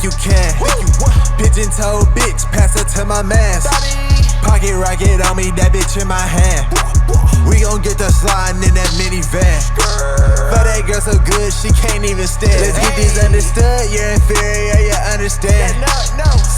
you can. Pigeon toe bitch, pass it to my mans. Pocket rocket on me, that bitch in my hand. We gon' get the sliding in that minivan. But that girl so good, she can't even stand. Let's get this understood, you're inferior, you understand.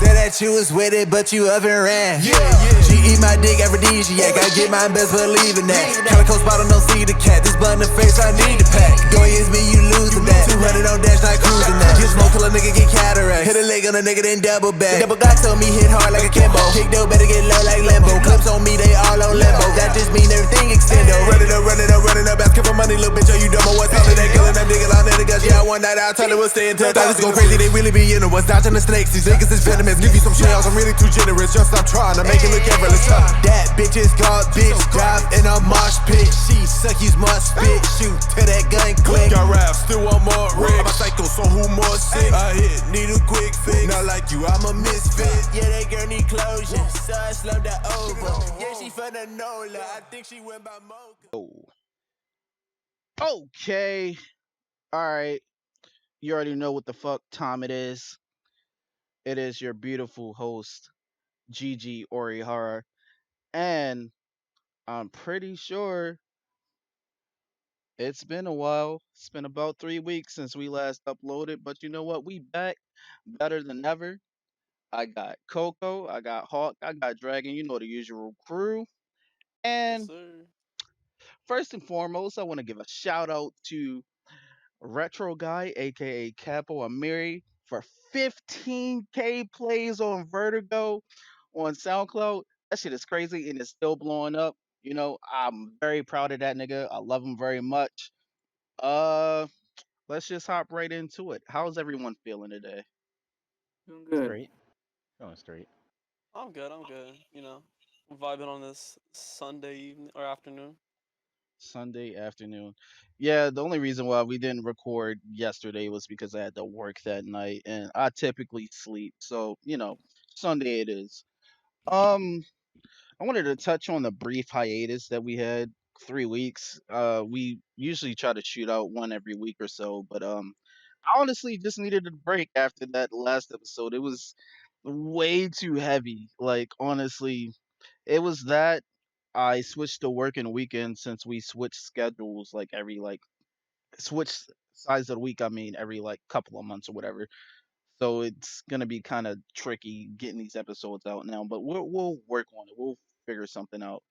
Said that you was with it, but you up and ran. She eat my dick aphrodisiac, I get mine, best believe in that. Calico spot on no see the cat, this blunt in the face, I need to pack. Going against me, you losing that. 200 on dash, not cruising that. Get smoke till a nigga get cataract. Hit a leg on a nigga, then double back. The double God told me hit hard like a Kimbo. Kick dough, better get low like limbo. Clips on me, they all on limbo. That just mean everything extendo. Run it up, run it up, run it up. Asking for money, little bitch, oh you dumb or what's all of that killing? I'm digging on the guts. Yeah, one night I'll tell her we'll stay in touch. Thought this go crazy, they really be in the what's dodging the snakes. These niggas is venomous. Give you some shells, I'm really too generous. Just stop trying to make it look effortless. That bitch is called bitch. Dive in a mosh pit. She suck, you must spit. Shoot till that gun click. Got rap, still want more rich. I'm a psycho, so who more sick? I hit, need a quick fix. Not like you, I'm a misfit. Yeah, that girl need closure, so I slumped her over. Yeah, she finna Nola. I think she went by Mocha. Okay. All right. You already know what the fuck time it is. It is your beautiful host, Gigi Orihara. And I'm pretty sure it's been a while. It's been about 3 weeks since we last uploaded. But you know what? We back better than ever. I got Koko, I got Hawk, I got Dragon, you know the usual crew. Yes, And sir. first and foremost, I want to give a shout out to Retro Guy, aka Capo Amiri, for 15K plays on Vertigo on SoundCloud. That shit is crazy and it's still blowing up. You know, I'm very proud of that nigga. I love him very much. Uh, let's just hop right into it. How's everyone feeling today? Doing good. Straight. Going straight. I'm good. I'm good. Vibing on this Sunday evening or afternoon. Sunday afternoon. Yeah, the only reason why we didn't record yesterday was because I had to work that night and I typically sleep. So, Sunday it is. Um, I wanted to touch on the brief hiatus that we had, 3 weeks. We usually try to shoot out one every week or so, but I honestly just needed a break after that last episode. It was way too heavy. Like honestly, it was that I switched to working weekend since we switched schedules like every like switched size of the week. I mean every like couple of months or whatever. So it's gonna be kind of tricky getting these episodes out now, but we'll work on it. We'll figure something out.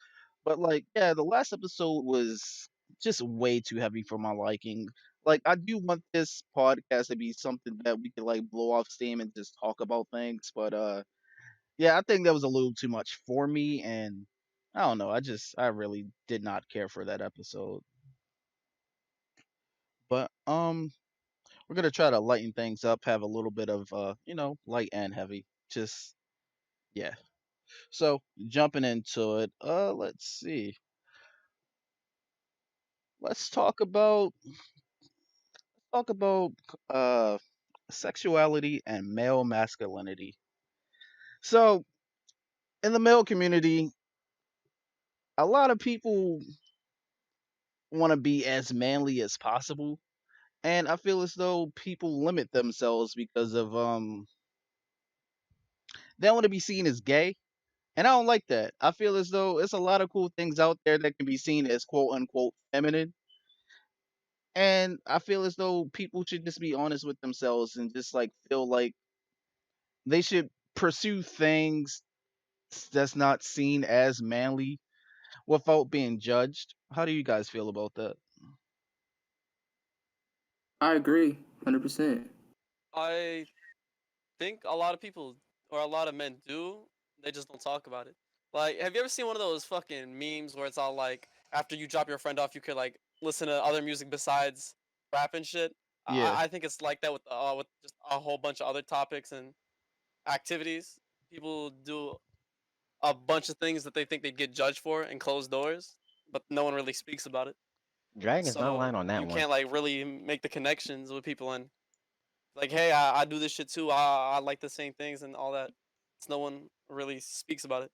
But like, yeah, the last episode was just way too heavy for my liking. Like, I do want this podcast to be something that we can like blow off steam and just talk about things. But yeah, I think that was a little too much for me, and I don't know. I really did not care for that episode. But we're gonna try to lighten things up, have a little bit of light and heavy. Just yeah. So jumping into it, let's see. Let's talk about uh sexuality and male masculinity. So in the male community, a lot of people want to be as manly as possible, and I feel as though people limit themselves because of they want to be seen as gay. And I don't like that. I feel as though it's a lot of cool things out there that can be seen as quote unquote feminine. And I feel as though people should just be honest with themselves and just like feel like they should pursue things that's not seen as manly without being judged. How do you guys feel about that? I agree, 100%. I think a lot of people or a lot of men do. They just don't talk about it. Like, have you ever seen one of those fucking memes where it's all like, after you drop your friend off, you could like listen to other music besides rap and shit. Yeah. I think it's like that with just a whole bunch of other topics and activities. People do a bunch of things that they think they get judged for and closed doors, but no one really speaks about it. Dragon's not So lying on that you one. can't like really make the connections with people and like, hey, I do this shit too. I like the same things and all that. It's no one really speaks about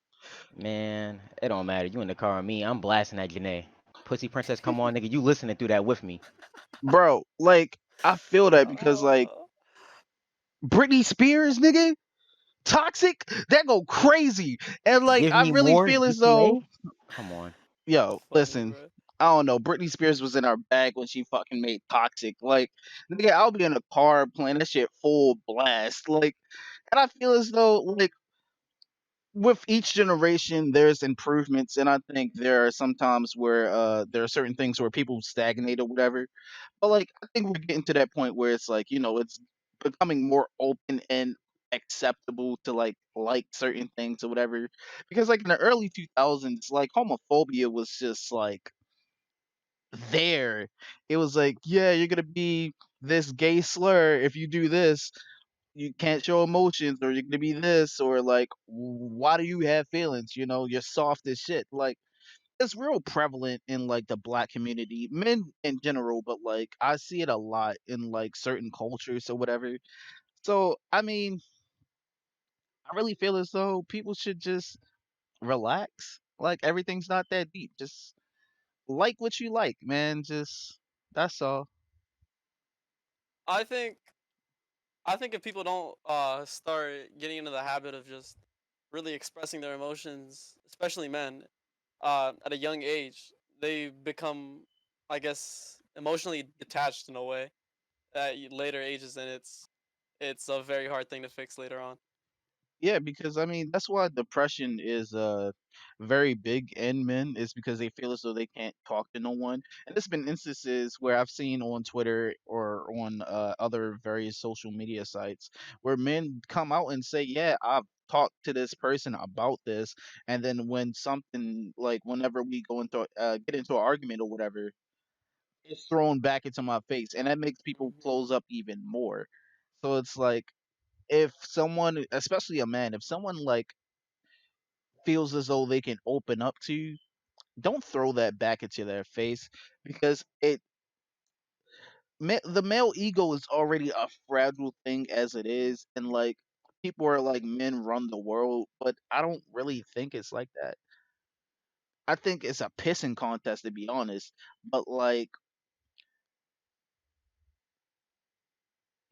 Man, it don't matter. You in the car with me. I'm blasting that Janae. Pussy Princess, come on, nigga. You listening through that with me. Bro, like I feel it. that because like Britney Spears, nigga, toxic, that go crazy. And like Give I me really more feel as though, GTA. Come on. yo, Funny, listen, bro. I don't know. Britney Spears was in our bag when she fucking made Toxic. Like, nigga, I'll be in a car playing that shit full blast. Like, and I feel as though, like, with each generation, there's improvements, and I think there are sometimes where there are certain things where people stagnate or whatever. But like, I think we're getting to that point where it's like, it's becoming more open and acceptable to like certain things or whatever. Because like in the early 2000s, like homophobia was just like there. It was like, yeah, you're gonna be this gay slur if you do this. You can't show emotions, or you're gonna be this, or like, why do you have feelings? You're soft as shit. Like, it's real prevalent in like the black community, men in general, but like I see it a lot in like certain cultures or whatever. So I mean, I really feel as though people should just relax. Like everything's not that deep. Just like what you like, man. Just that's all. I think I think if people don't start getting into the habit of just really expressing their emotions, especially men, at a young age, they become, I guess, emotionally detached in a way at later ages, and it's a very hard thing to fix later on. Yeah, because I mean that's why depression is very big in men, is because they feel as though they can't talk to no one. And there's been instances where I've seen on Twitter or on other various social media sites where men come out and say, "Yeah, I've talked to this person about this," and then when something like whenever we go into get into an argument or whatever, it's thrown back into my face, and that makes people Hmm. close up even more. So it's like if someone, especially a man, if someone like feels as though they can open up to you, don't throw that back into their face, because the male ego is already a fragile thing as it is, and like people are like men run the world, but I don't really think it's like that. I think it's a pissing contest, to be honest. But like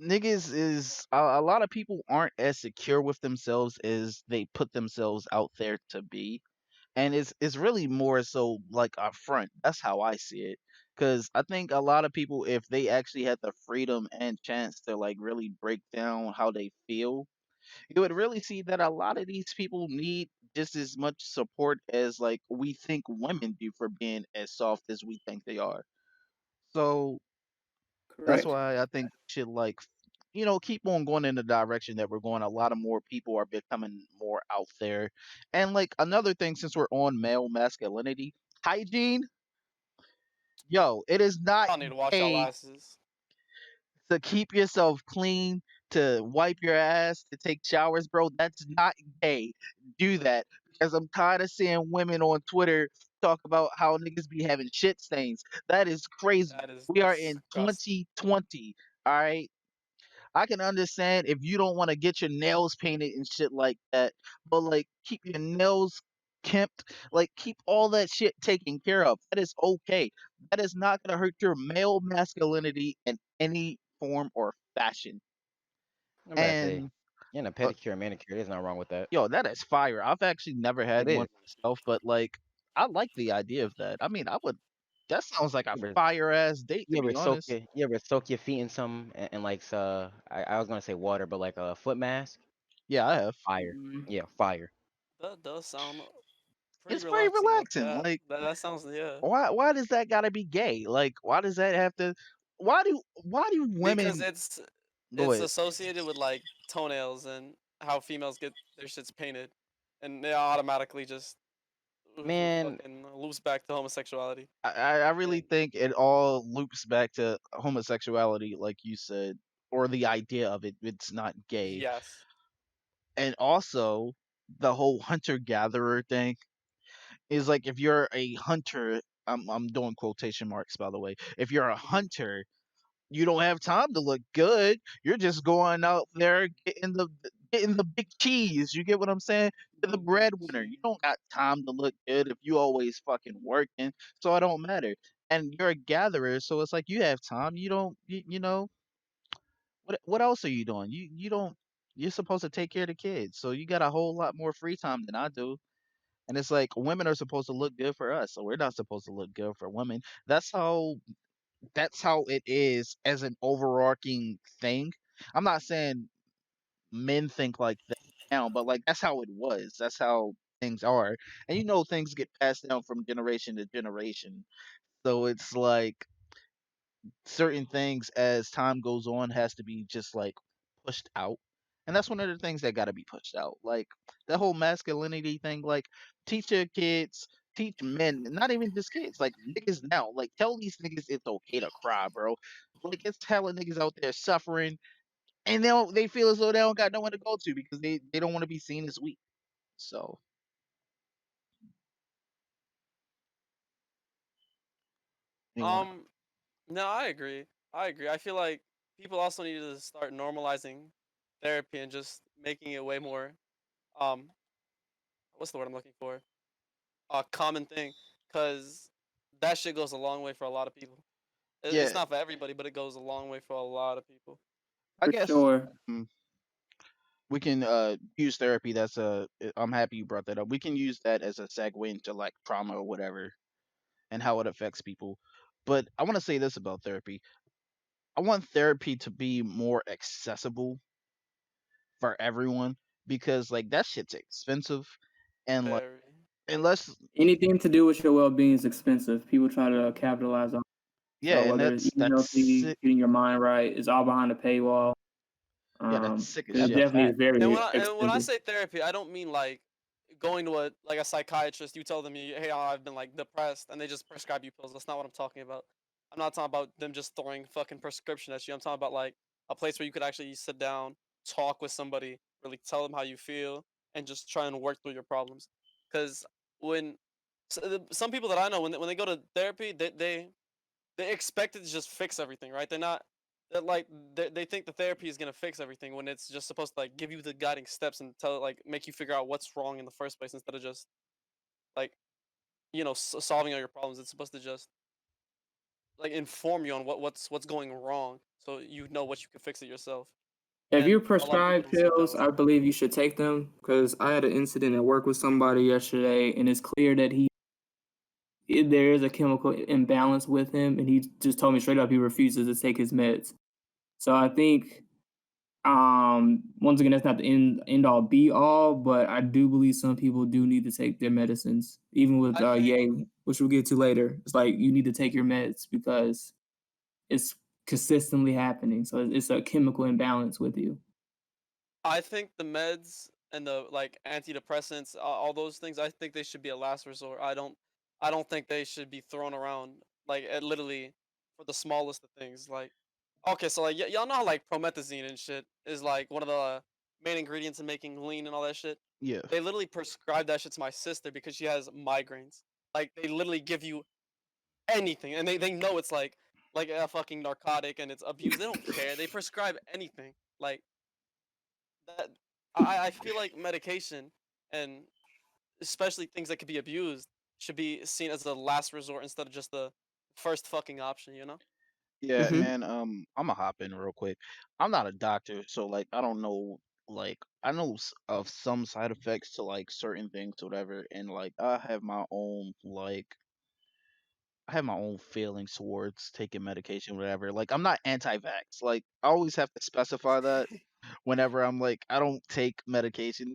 niggas is a lot of people aren't as secure with themselves as they put themselves out there to be, and it's really more so like a front. That's how I see it. Cause I think a lot of people, if they actually had the freedom and chance to like really break down how they feel, you would really see that a lot of these people need just as much support as like we think women do for being as soft as we think they are. So that's Correct. why I think we should like keep on going in the direction that we're going. A lot of more people are becoming more out there. And like another thing, since we're on male masculinity, hygiene, yo, it is not Y'all need to wash y'all gay asses. to keep yourself clean, to wipe your ass, to take showers, bro. That's not gay. Do that. Because I'm tired of seeing women on Twitter talk about how niggas be having shit stains. That is crazy. That is We are in disgusting. 2020. All right. I can understand if you don't want to get your nails painted and shit like that, but like keep your nails kempt, like keep all that shit taken care of. That is okay. That is not gonna hurt your male masculinity in any form or fashion. I'm about to say, And getting a uh, pedicure, manicure, there's nothing wrong with that. yo, that is fire. I've actually never It had one is. myself, but like I like the idea of that. I mean, I would. That sounds like a You ever, fire ass date, to be honest. you ever soak your feet in some and like I was gonna say water, but like a foot mask? Yeah, I have. Fire. Mm, Yeah, fire. That does sound pretty It's very relaxing. Like relaxing. Like that sounds, yeah. why does that gotta be gay? Like why does that have to why do Because women go it's ahead? associated with like toenails and how females get their shits painted, and they automatically just Man, fucking loops back to homosexuality. I really And think it all loops back to homosexuality, like you said, or the idea of it. It's not gay. yes. And also the whole hunter gatherer thing is like if you're a hunter, I'm doing quotation marks by the way. If you're a Hmm. hunter, you don't have time to look good. You're just going out there getting the big cheese. You get what I'm saying? You're the The big breadwinner. You cheese. don't got time to look good if you always fucking working. So it don't matter. And you're a gatherer, so it's like you have time. You don't. what else are you doing? You don't you're supposed to take care of the kids. So you got a whole lot more free time than I do. And it's like women are supposed to look good for us, so we're not supposed to look good for women. That's how that's how it is as an overarching thing. I'm not saying men think like that now, but like that's how it was. That's how things are. And things get passed down from generation to generation. So it's like certain things as time goes on has to be just like pushed out. And that's one of the things that got to be pushed out. Like that whole masculinity thing, like teach your kids, teach men, not even just kids, like niggas now. Like tell these niggas it's okay to cry, bro. Like it's hella niggas out there suffering and they feel as though they don't got no one to go to because they don't want to be seen as weak. So anyone Um, no, I agree. I agree. I feel like people also need to start normalizing therapy and just making it way more um what's the word I'm looking for? A common thing, cuz that shit goes a long way for a lot of people. It's yeah, not for everybody, but it goes a long way for a lot of people. I For guess sure. mm, we can use therapy. I'm happy you brought that up. We can use that as a segue into like trauma or whatever and how it affects people. But I want to say this about therapy. I want therapy to be more accessible for everyone because like that shit's expensive and like Very. unless Anything to do with your well-being is expensive. People try to capitalize on. yeah, So and whether it's eating that's healthy, sick. getting your mind right, it's all behind a paywall. Yeah, that's sick as It That's shit. a definitely is fact. very And when I expensive. say therapy, I don't mean like going to a psychiatrist. You tell them, hey, I've been like depressed, and they just prescribe you pills. That's not what I'm talking about. I'm not talking about them just throwing fucking prescription at you. I'm talking about like a place where you could actually sit down, talk with somebody, really tell them how you feel, and just try and work through your problems. Because when some people that I know when they go to therapy, they expect it to just fix everything, right? They're not that like they think the therapy is gonna fix everything when it's just supposed to like give you the guiding steps and tell like make you figure out what's wrong in the first place instead of just like solving all your problems. It's supposed to just like inform you on what's going wrong so you know what you can fix it yourself. If And you're a lot of people prescribed don't see it that pills, way. I believe you should take them because I had an incident at work with somebody yesterday, and it's clear that there is a chemical imbalance with him, and he just told me straight up he refuses to take his meds. So I think once again that's not the end all be all, but I do believe some people do need to take their medicines. Even with I think Ye, which we'll get to later. It's like you need to take your meds because it's consistently happening. So it's a chemical imbalance with you. I think the meds and the like antidepressants, all those things, I think they should be a last resort. I don't think they should be thrown around like literally for the smallest of things. Like, okay, so like y'all know how like promethazine and shit is like one of the main ingredients in making lean and all that shit. Yeah. They literally prescribe that shit to my sister because she has migraines. Like they literally give you anything, and they know it's like a fucking narcotic and it's abused. They don't care. They prescribe anything. Like that I feel like medication and especially things that could be abused should be seen as a last resort instead of just the first fucking option, you know? Yeah, Hmm. and I'm gonna hop in real quick. I'm not a doctor, so like I don't know like I know of some side effects to like certain things or whatever, and like I have my own feelings towards taking medication, whatever. Like I'm not anti-vax. Like I always have to specify that whenever I'm like I don't take medication.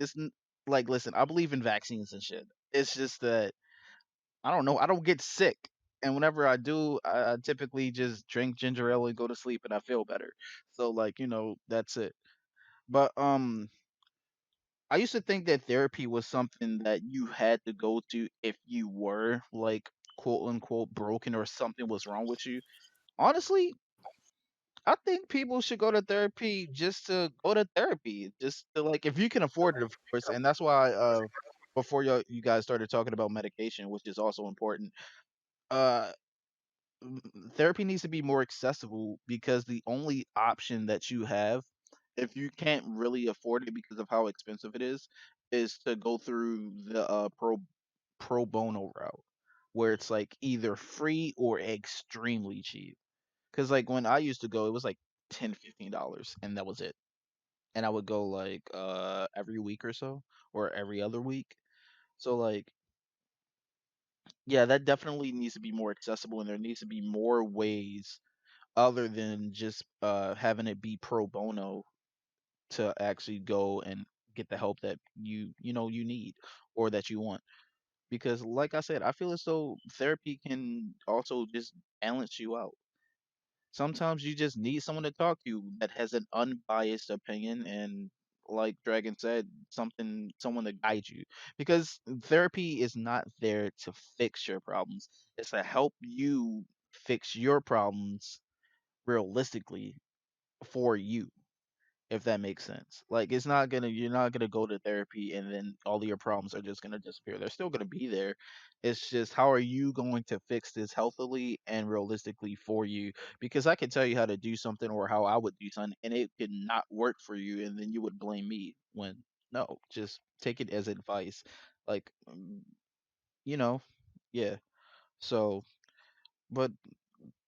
Like listen, I believe in vaccines and shit. It's just that I don't know. I don't get sick. And whenever I do, I typically just drink ginger ale and go to sleep and I feel better. So like, that's it. But I used to think that therapy was something that you had to go to if you were like quote unquote broken or something was wrong with you. Honestly, I think people should go to therapy just to go to therapy. Just to like if you can afford it, of course. And that's why before you guys started talking about medication, which is also important. Uh Therapy needs to be more accessible because the only option that you have, if you can't really afford it because of how expensive it is to go through the pro bono route, where it's like either free or extremely cheap. Because like when I used to go, it was like $10, $15, and that was it. And I would go like every week or so, or every other week. So like, yeah, that definitely needs to be more accessible, and there needs to be more ways other than just having it be pro bono to actually go and get the help that you need or that you want. Because like I said, I feel as though therapy can also just balance you out. Sometimes you just need someone to talk to that has an unbiased opinion, and like Dragon said, someone to guide you. Because therapy is not there to fix your problems. It's to help you fix your problems realistically for you, if that makes sense. Like you're not gonna go to therapy and then all of your problems are just gonna disappear. They're still gonna be there. It's just how are you going to fix this healthily and realistically for you? Because I could tell you how to do something or how I would do something and it could not work for you, and then you would blame me when no, just take it as advice. Like you know, yeah. So but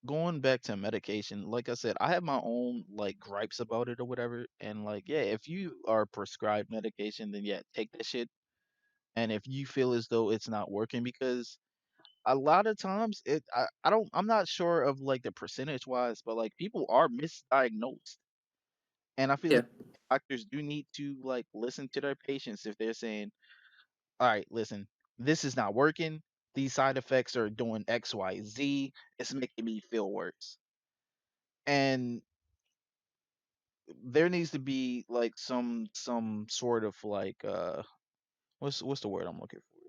going back to medication, like I said, I have my own like gripes about it or whatever. And like, yeah, if you are prescribed medication, then yeah, take that shit. And if you feel as though it's not working, because a lot of times I'm not sure of like the percentage wise, but like people are misdiagnosed. And I feel Yeah. like doctors do need to like listen to their patients if they're saying, all right, listen, this is not working. These side effects are doing X, Y, Z. It's making me feel worse. And there needs to be like some sort of like what's the word I'm looking for?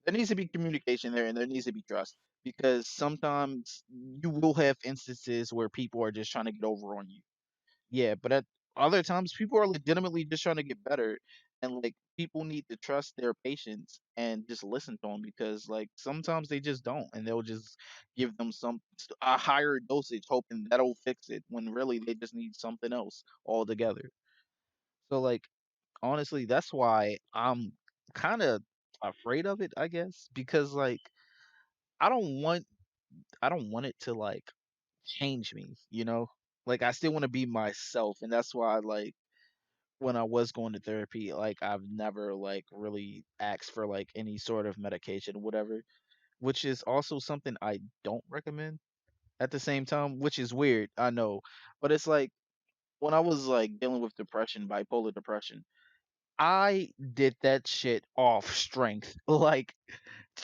There needs to be communication there, and there needs to be trust, because sometimes you will have instances where people are just trying to get over on you. Yeah, but at other times people are legitimately just trying to get better, and like people need to trust their patients and just listen to them, because like sometimes they just don't, and they'll just give them a higher dosage hoping that'll fix it when really they just need something else altogether. So like honestly, that's why I'm kind of afraid of it, I guess, because like I don't want I don't want it to like change me, you know? Like I still want to be myself, and that's why like when I was going to therapy, like I've never like really asked for like any sort of medication, whatever, which is also something I don't recommend at the same time, which is weird, I know. But it's like when I was like dealing with depression, bipolar depression, I did that shit off strength, like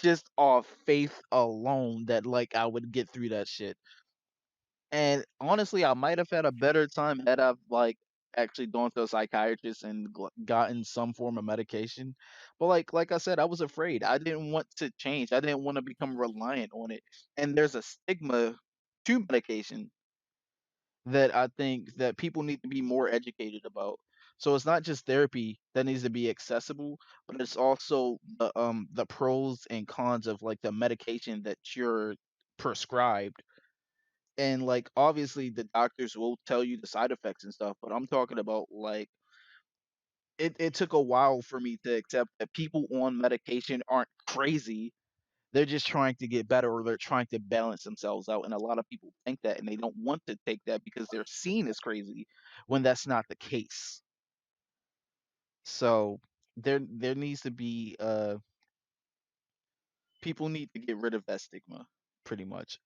just off faith alone that like I would get through that shit. And honestly, I might have had a better time had I've like actually gone to a psychiatrist and gotten some form of medication. But like I said, I was afraid. I didn't want to change. I didn't want to become reliant on it. And there's a stigma to medication that I think that people need to be more educated about. So it's not just therapy that needs to be accessible, but it's also the pros and cons of like the medication that you're prescribed. And like obviously the doctors will tell you the side effects and stuff, but I'm talking about like it took a while for me to accept that people on medication aren't crazy. They're just trying to get better, or they're trying to balance themselves out. And a lot of people think that, and they don't want to take that because they're seen as crazy when that's not the case. So there needs to be people need to get rid of that stigma pretty much,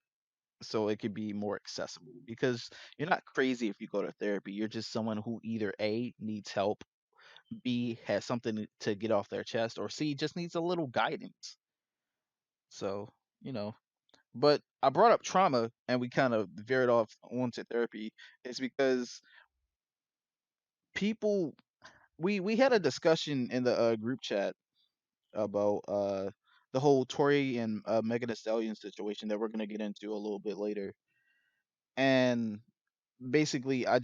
so it could be more accessible, because you're not crazy if you go to therapy. You're just someone who either A needs help, B has something to get off their chest, or C just needs a little guidance. So, you know, but I brought up trauma and we kind of veered off onto therapy is because people we had a discussion in the group chat about the whole Tory and Megan Thee Stallion situation that we're gonna get into a little bit later. And basically I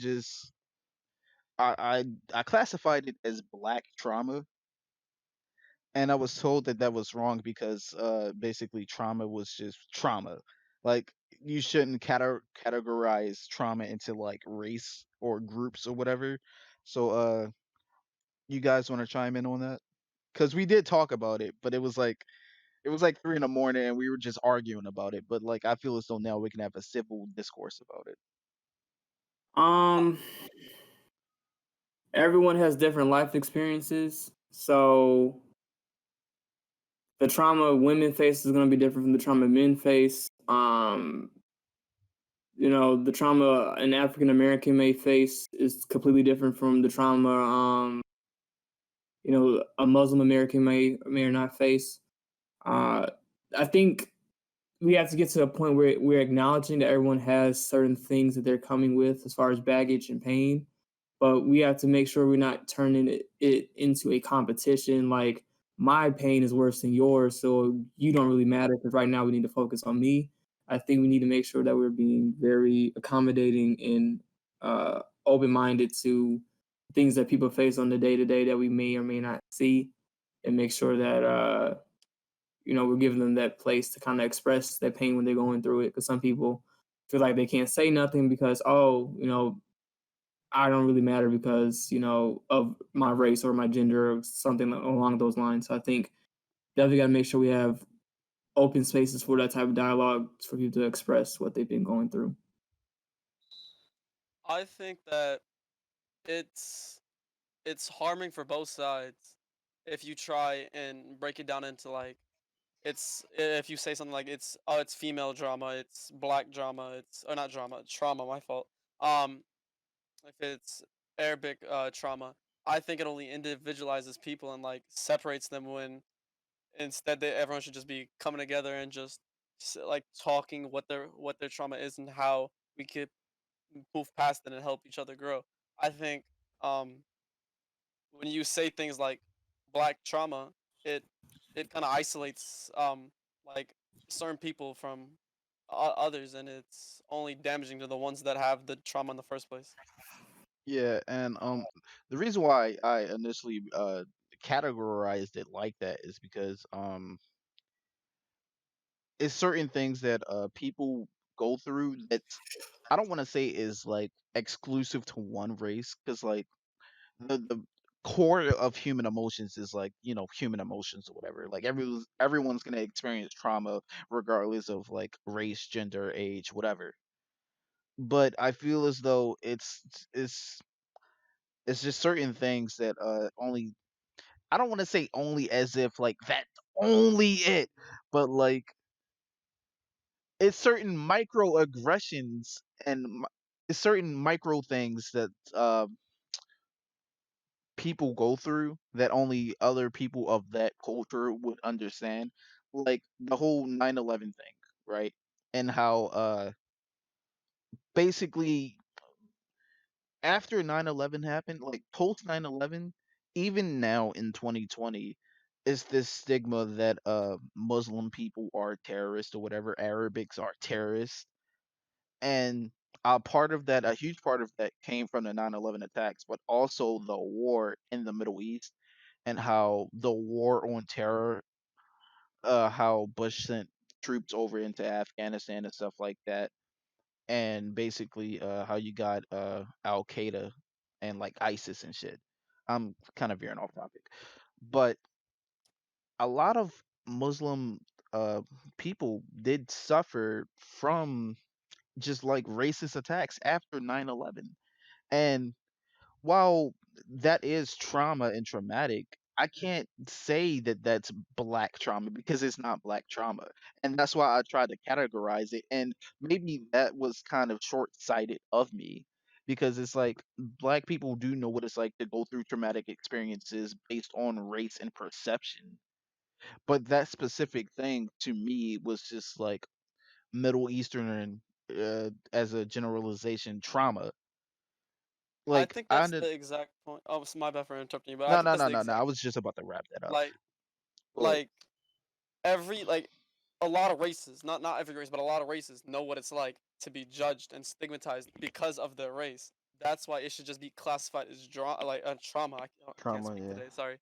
classified it as black trauma, and I was told that that was wrong because basically trauma was just trauma. Like you shouldn't categorize trauma into like race or groups or whatever. So you guys want to chime in on that? Because we did talk about it, but it was like 3 in the morning and we were just arguing about it. But like I feel as though now we can have a civil discourse about it. Um, everyone has different life experiences, so the trauma women face is going to be different from the trauma men face. The trauma an African American may face is completely different from the trauma a Muslim American may or not face. I think we have to get to a point where we're acknowledging that everyone has certain things that they're coming with as far as baggage and pain, but we have to make sure we're not turning it into a competition. Like my pain is worse than yours, so you don't really matter because right now we need to focus on me. I think we need to make sure that we're being very accommodating and open-minded to things that people face on the day to day that we may or may not see, and make sure that we're giving them that place to kind of express their pain when they're going through it. Because some people feel like they can't say nothing because, I don't really matter because, of my race or my gender or something along those lines. So I think definitely got to make sure we have open spaces for that type of dialogue for people to express what they've been going through. I think that it's it's harming for both sides if you try and break it down into like it's if you say something like it's female drama, it's black drama, it's or not drama, trauma, my fault. Um if it's Arabic trauma, I think it only individualizes people and like separates them when instead they everyone should just be coming together and just like talking what their trauma is and how we could move past it and help each other grow. I think um when you say things like black trauma, it it kind of isolates like certain people from others, and it's only damaging to the ones that have the trauma in the first place. Yeah, and the reason why I initially categorized it like that is because it's certain things that people go through that I don't want to say is like exclusive to one race, because like the core of human emotions is like, human emotions or whatever. Like everyone's gonna experience trauma regardless of like race, gender, age, whatever. But I feel as though it's just certain things that only, I don't want to say only as if like that's only it, but like it's certain microaggressions and it's certain micro things that people go through that only other people of that culture would understand. Like the whole 9/11 thing, right? And how basically after 9/11 happened, like post 9/11, even now in 2020, is this stigma that Muslim people are terrorists or whatever, Arabics are terrorists. And a huge part of that came from the 9/11 attacks, but also the war in the Middle East and how the war on terror, how Bush sent troops over into Afghanistan and stuff like that, and basically how you got Al Qaeda and like ISIS and shit. I'm kind of veering off topic, but a lot of Muslim uh people did suffer from just like racist attacks after 9/11. And while that is trauma and traumatic, I can't say that that's black trauma because it's not black trauma. And that's why I tried to categorize it. And maybe that was kind of short sighted of me because it's like black people do know what it's like to go through traumatic experiences based on race and perception. But that specific thing to me was just like Middle Eastern as a generalization trauma. I Like think I that's under the exact point. Oh, it's my bad for interrupting you, but I no think no that's no the no no. I exact was just about to wrap that up. like But like every like a lot of races, not every race, but a lot of races know what it's like to be judged and stigmatized because of their race. That's why it should just be classified as like a trauma. I can't Trauma, speak yeah. today, sorry,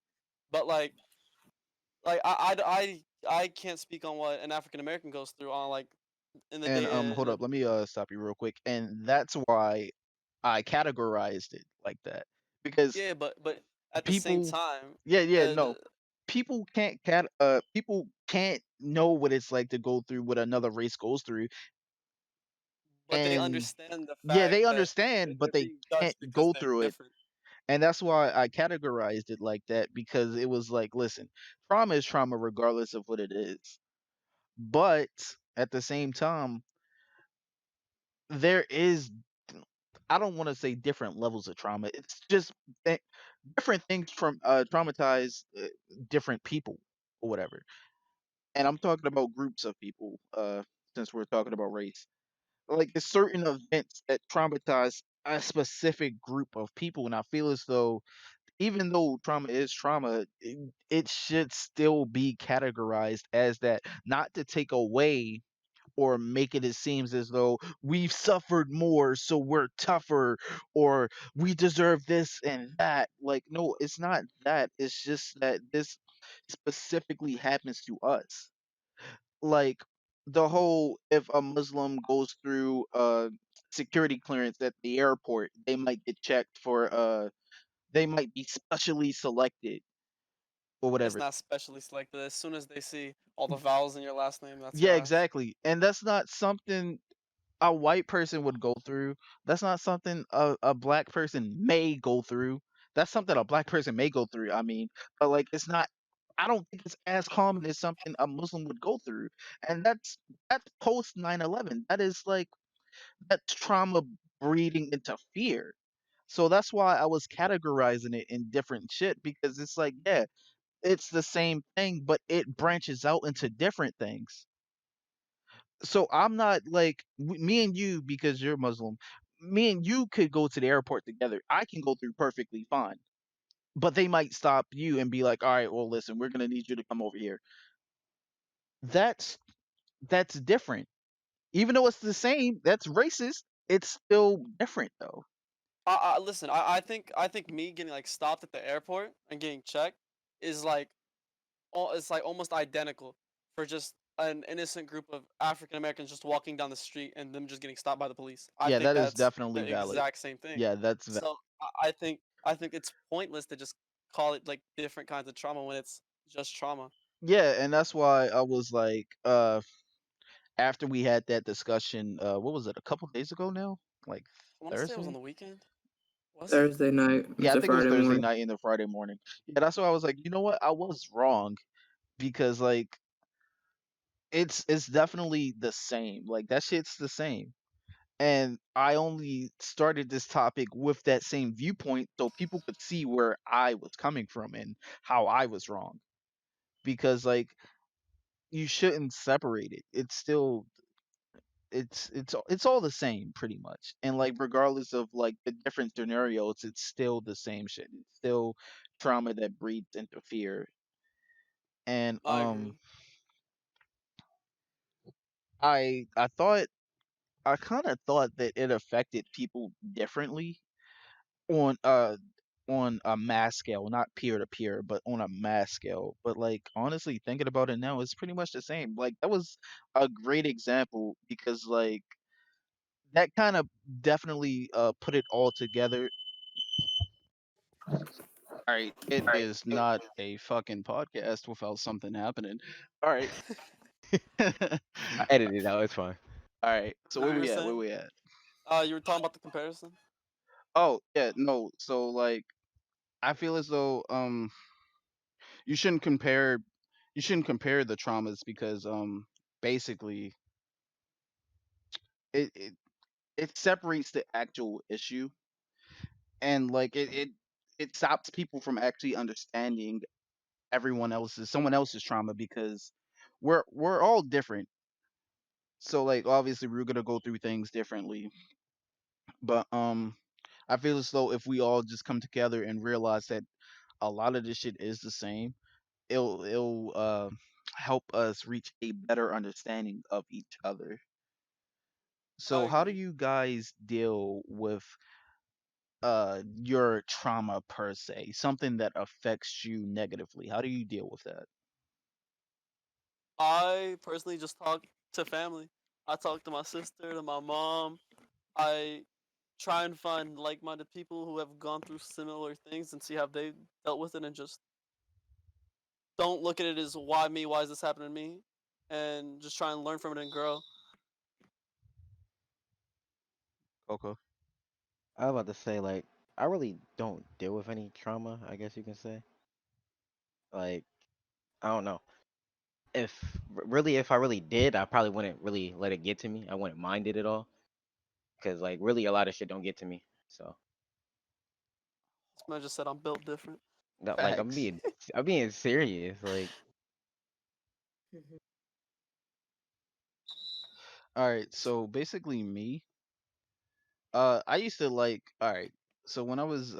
but I can't speak on what an African American goes through on like in the and day hold up, let me stop you real quick. And that's why I categorized it like that because yeah, but at the same people, time, yeah, no, the people can't know what it's like to go through what another race goes through. but they And understand the yeah, fact they that understand, but they're they being can't judged because go they're through it. different. And that's why I categorized it like that, because it was like, listen, trauma is trauma regardless of what it is. But at the same time, there is, I don't want to say different levels of trauma. It's just th- different things from traumatize different people or whatever. And I'm talking about groups of people, since we're talking about race. Like there's certain events that traumatize a specific group of people, and I feel as though even though trauma is trauma, it should still be categorized as that, not to take away or make it seems as though we've suffered more so we're tougher, or we deserve this and that. Like, no, it's not that. It's just that this specifically happens to us. Like the whole, if a Muslim goes through security clearance at the airport, they might get checked for they might be specially selected or It's whatever. not specially selected. As soon as they see all the vowels in your last name, that's your Yeah, ass. exactly. And that's not something a white person would go through. That's not something a black person may go through. That's something a black person may go through. I mean, but like it's not, I don't think it's as common as something a Muslim would go through. And that's post 9/11. That is like, that's trauma breeding into fear. So that's why I was categorizing it in different shit, because it's like, yeah, it's the same thing, but it branches out into different things. So I'm not like, me and you, because you're Muslim, me and you could go to the airport together. I can go through perfectly fine, but they might stop you and be like, "All right, well, listen, we're gonna need you to come over here." That's that's different. Even though it's the same, that's racist. It's still different though. Listen. I think me getting like stopped at the airport and getting checked is like it's like almost identical for just an innocent group of African Americans just walking down the street and them just getting stopped by the police. I Yeah, think that is that's definitely the valid. exact same thing. Yeah, that's So I think it's pointless to just call it like different kinds of trauma when it's just trauma. yeah, and that's why I was like, after we had that discussion, what was it, a couple days ago now? Like I want to say it was on Thursday? the weekend. Was it? Thursday night Yeah, I into think it was Friday Thursday morning. night into Friday morning. Yeah, that's why I was like, you know what? I was wrong, because like it's definitely the same. Like that shit's the same. And I only started this topic with that same viewpoint so people could see where I was coming from and how I was wrong. Because like you shouldn't separate it. It's still, it's all the same pretty much. And like regardless of like the different scenarios, it's still the same shit. It's still trauma that breeds into fear. And I agree. I thought, I kind of thought that it affected people differently on a mass scale, not peer to peer, but on a mass scale. But like honestly, thinking about it now, it's pretty much the same. Like that was a great example, because like that kind of definitely put it all together. All right, it is not a fucking podcast without something happening. All right. All I edited it out. It's fine. right. So What where you were we at? Where saying? we at? You were talking about the comparison. Oh yeah, no. So like I feel as though you shouldn't compare, you shouldn't compare the traumas, because basically it it separates the actual issue, and like it stops people from actually understanding someone else's trauma, because we're all different. So like obviously we're gonna go through things differently, but I feel as though if we all just come together and realize that a lot of this shit is the same, it'll help us reach a better understanding of each other. I So how do agree. you guys deal with your trauma per se, something that affects you negatively? How do you deal with that? I personally just talk to family. I talk to my sister, to my mom. I try and find like-minded people who have gone through similar things and see how they dealt with it, and just don't look at it as why me, why is this happening to me, and just try and learn from it and grow. Koko. I was about to say like I really don't deal with any trauma. I guess you can say. Like I don't know. If I really did, I probably wouldn't really let it get to me. I wouldn't mind it at all. Cause like really a lot of shit don't get to me. So This man just said I'm built different. like Facts. I'm being serious. Like All right, so basically me, I used to like, all right, so when I was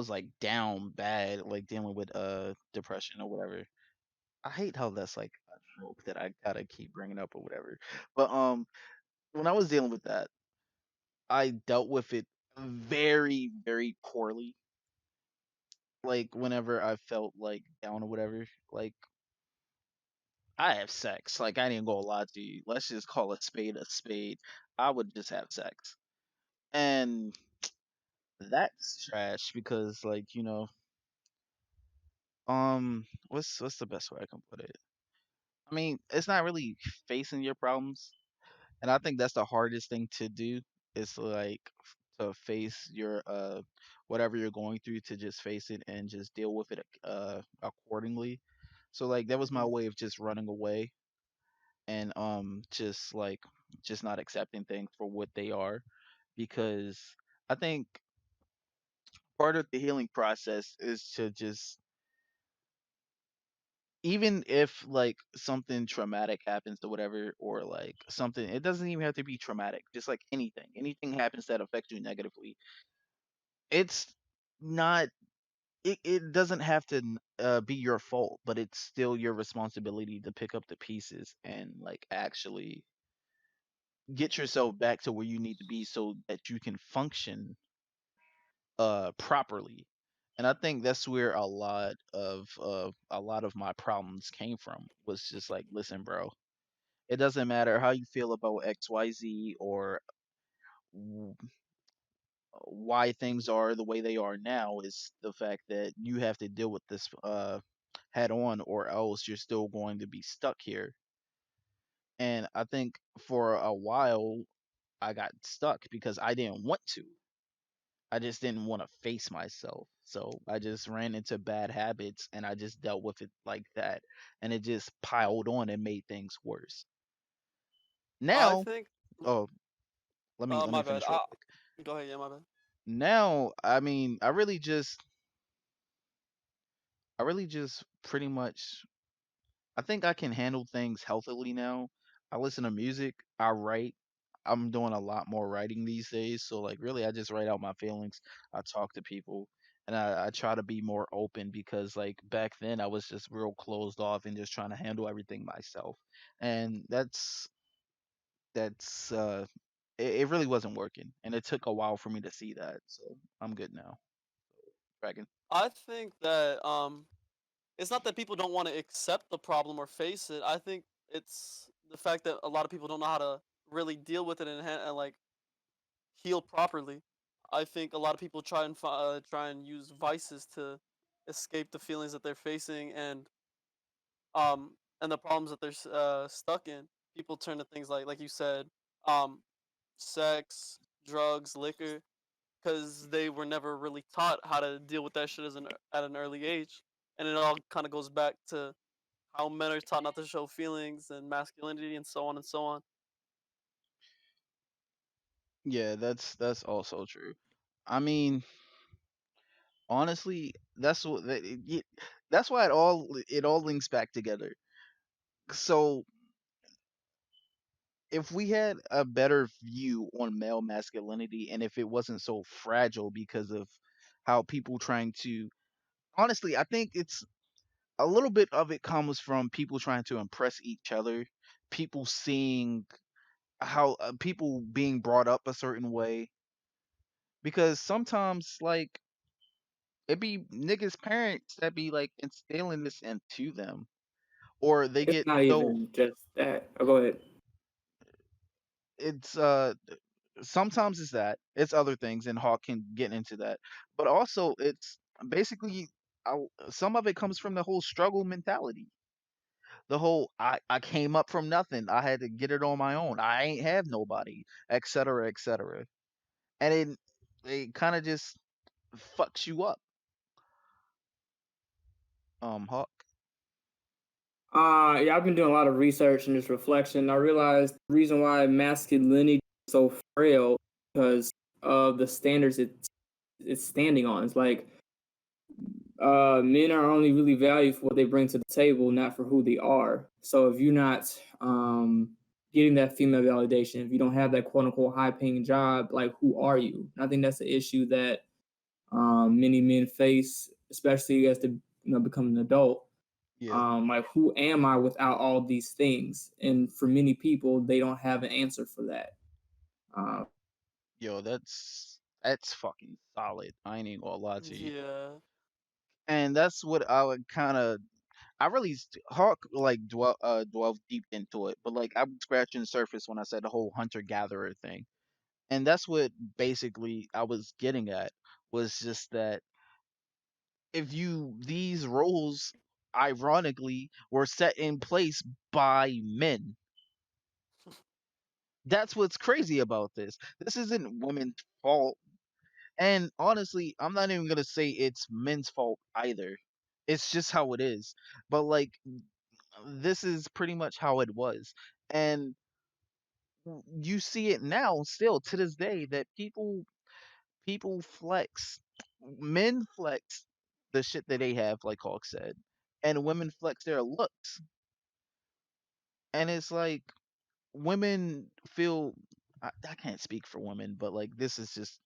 like down bad, like dealing with depression or whatever. I hate how that's like a trope that I gotta keep bringing up or whatever. But when I was dealing with that, I dealt with it very, very poorly. Like whenever I felt like down or whatever, like I have sex. Like I didn't go lie to you. Let's just call a spade a spade. I would just have sex. And that's trash because like, what's the best way I can put it? I mean, it's not really facing your problems. And I think that's the hardest thing to do is like to face your whatever you're going through, to just face it and just deal with it accordingly. So like that was my Hmm. way of just running away and just not accepting things for what they are, because I think part of the healing process is to just, even if like something traumatic happens or whatever, or like something, it doesn't even have to be traumatic, just like anything happens that affects you negatively, it's not, it doesn't have to be your fault, but it's still your responsibility to pick up the pieces and like actually get yourself back to where you need to be so that you can function properly. And I think that's where a lot of my problems came from, was just like, listen bro, it doesn't matter how you feel about XYZ or w- why things are the way they are now. Is the fact that you have to deal with this head on, or else you're still going to be stuck here. And I think for a while I got stuck because I didn't want to. I just didn't want to face myself. So I just ran into bad habits and I just dealt with it like that. And it just piled on and made things worse. I Now, think. oh, let me My bad. finish real quick. Go ahead. Yeah, my bad. Now, I mean, I really just pretty much, I think I can handle things healthily now. I listen to music, I write. I'm doing a lot more writing these days. So like really I just write out my feelings. I talk to people and I try to be more open, because like back then I was just real closed off and just trying to handle everything myself. And that's it really wasn't working. And it took a while for me to see that. So I'm good now. Dragon. I think that it's not that people don't want to accept the problem or face it. I think it's the fact that a lot of people don't know how to really deal with it and like heal properly. I think a lot of people try and use vices to escape the feelings that they're facing um and the problems that they're stuck in. People turn to things like you said, um sex, drugs, liquor, because they were never really taught how to deal with that shit at an early age. And it all kind of goes back to how men are taught not to show feelings and masculinity and so on and so on. Yeah, that's also true. I mean, honestly, that's why it all links back together. So if we had a better view on male masculinity, and if it wasn't so fragile because of how people trying to, honestly, I think it's a little bit of it comes from people trying to impress each other, people seeing how people being brought up a certain way, because sometimes like it be niggas parents that be like instilling this into them, or they It's get not so even just that. Oh, go ahead. it's sometimes it's that, it's other things, and Hawk can get into that, but also it's basically some of it comes from the whole struggle mentality. The whole I came up from nothing. I had to get it on my own. I ain't have nobody, etc., etc. And it kind of just fucks you up. Hawk. Yeah, I've been doing a lot of research and just reflection. I realized the reason why masculinity is so frail because of the standards it's standing on. It's like men are only really valued for what they bring to the table, not for who they are. So if you're not getting that female validation, if you don't have that quote unquote high paying job, like who are you? And I think that's the issue that many men face, especially as they become an adult. Yeah. Like who am I without all these things? And for many people, they don't have an answer for that. Uh, Yo, that's fucking solid. I ain't even gonna lie to you. Yeah. And that's what I would kind of I really Hawk like dwell deep into it, but like I was scratching the surface when I said the whole hunter gatherer thing, and that's what basically I was getting at was just that if you these roles ironically were set in place by men. That's what's crazy about this. This isn't women's fault. And honestly, I'm not even gonna say it's men's fault either. It's just how it is. But like this is pretty much how it was. And you see it now still to this day that people flex men flex the shit that they have, like Hawk said, and women flex their looks. And it's like women feel I can't speak for women, but like this is just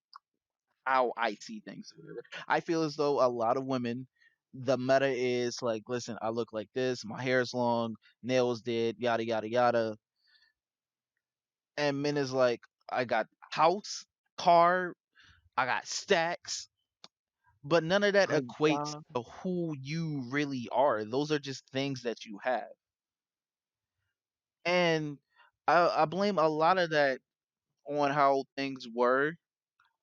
how I see things. Or whatever. I feel as though a lot of women, the meta is like, listen, I look like this, my hair's long, nails did, yada yada yada, and men is like, I got house, car, I got stacks, but none of that great equates job. to who you really are. Those are just things that you have, and I blame a lot of that on how things were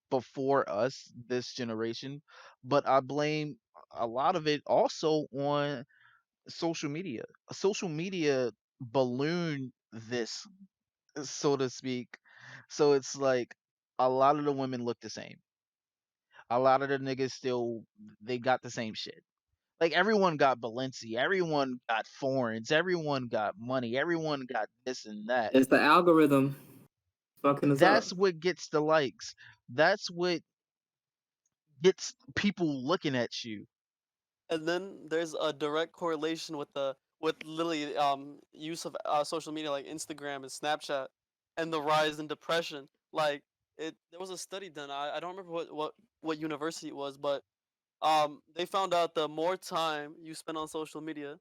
before us, this generation, but I blame a lot of it also on social media. Social media ballooned this, so to speak. So it's like a lot of the women look the same. A lot of the niggas still they got the same shit. Like everyone got Balenci, everyone got foreigns, everyone got money, everyone got this and that. It's the algorithm fucking us up. That's what gets the likes. That's what gets people looking at you. And then there's a direct correlation with the with literally use of social media like Instagram and Snapchat and the rise in depression. Like there was a study done. I don't remember what university it was, but they found out the more time you spend on social media,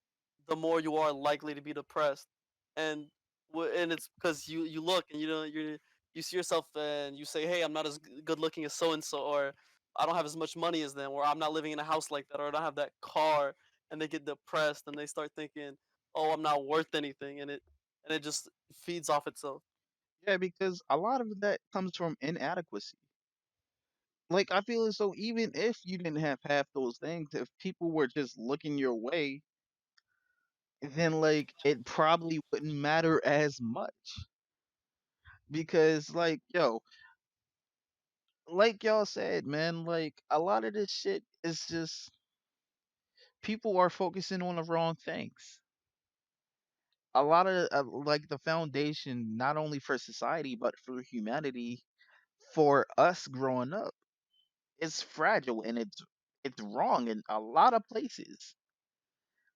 the more you are likely to be depressed, and and it's because you look and you see yourself and you say, hey, I'm not as good looking as so and so, or I don't have as much money as them, or I'm not living in a house like that, or I don't have that car, and they get depressed and they start thinking, oh, I'm not worth anything, and it just feeds off itself. Yeah, because a lot of that comes from inadequacy. Like I feel as though even if you didn't have half those things, if people were just looking your way, then like it probably wouldn't matter as much. Because like yo, like y'all said, man, like a lot of this shit is just people are focusing on the wrong things. A lot of like the foundation, not only for society but for humanity, for us growing up, is fragile and it's wrong in a lot of places.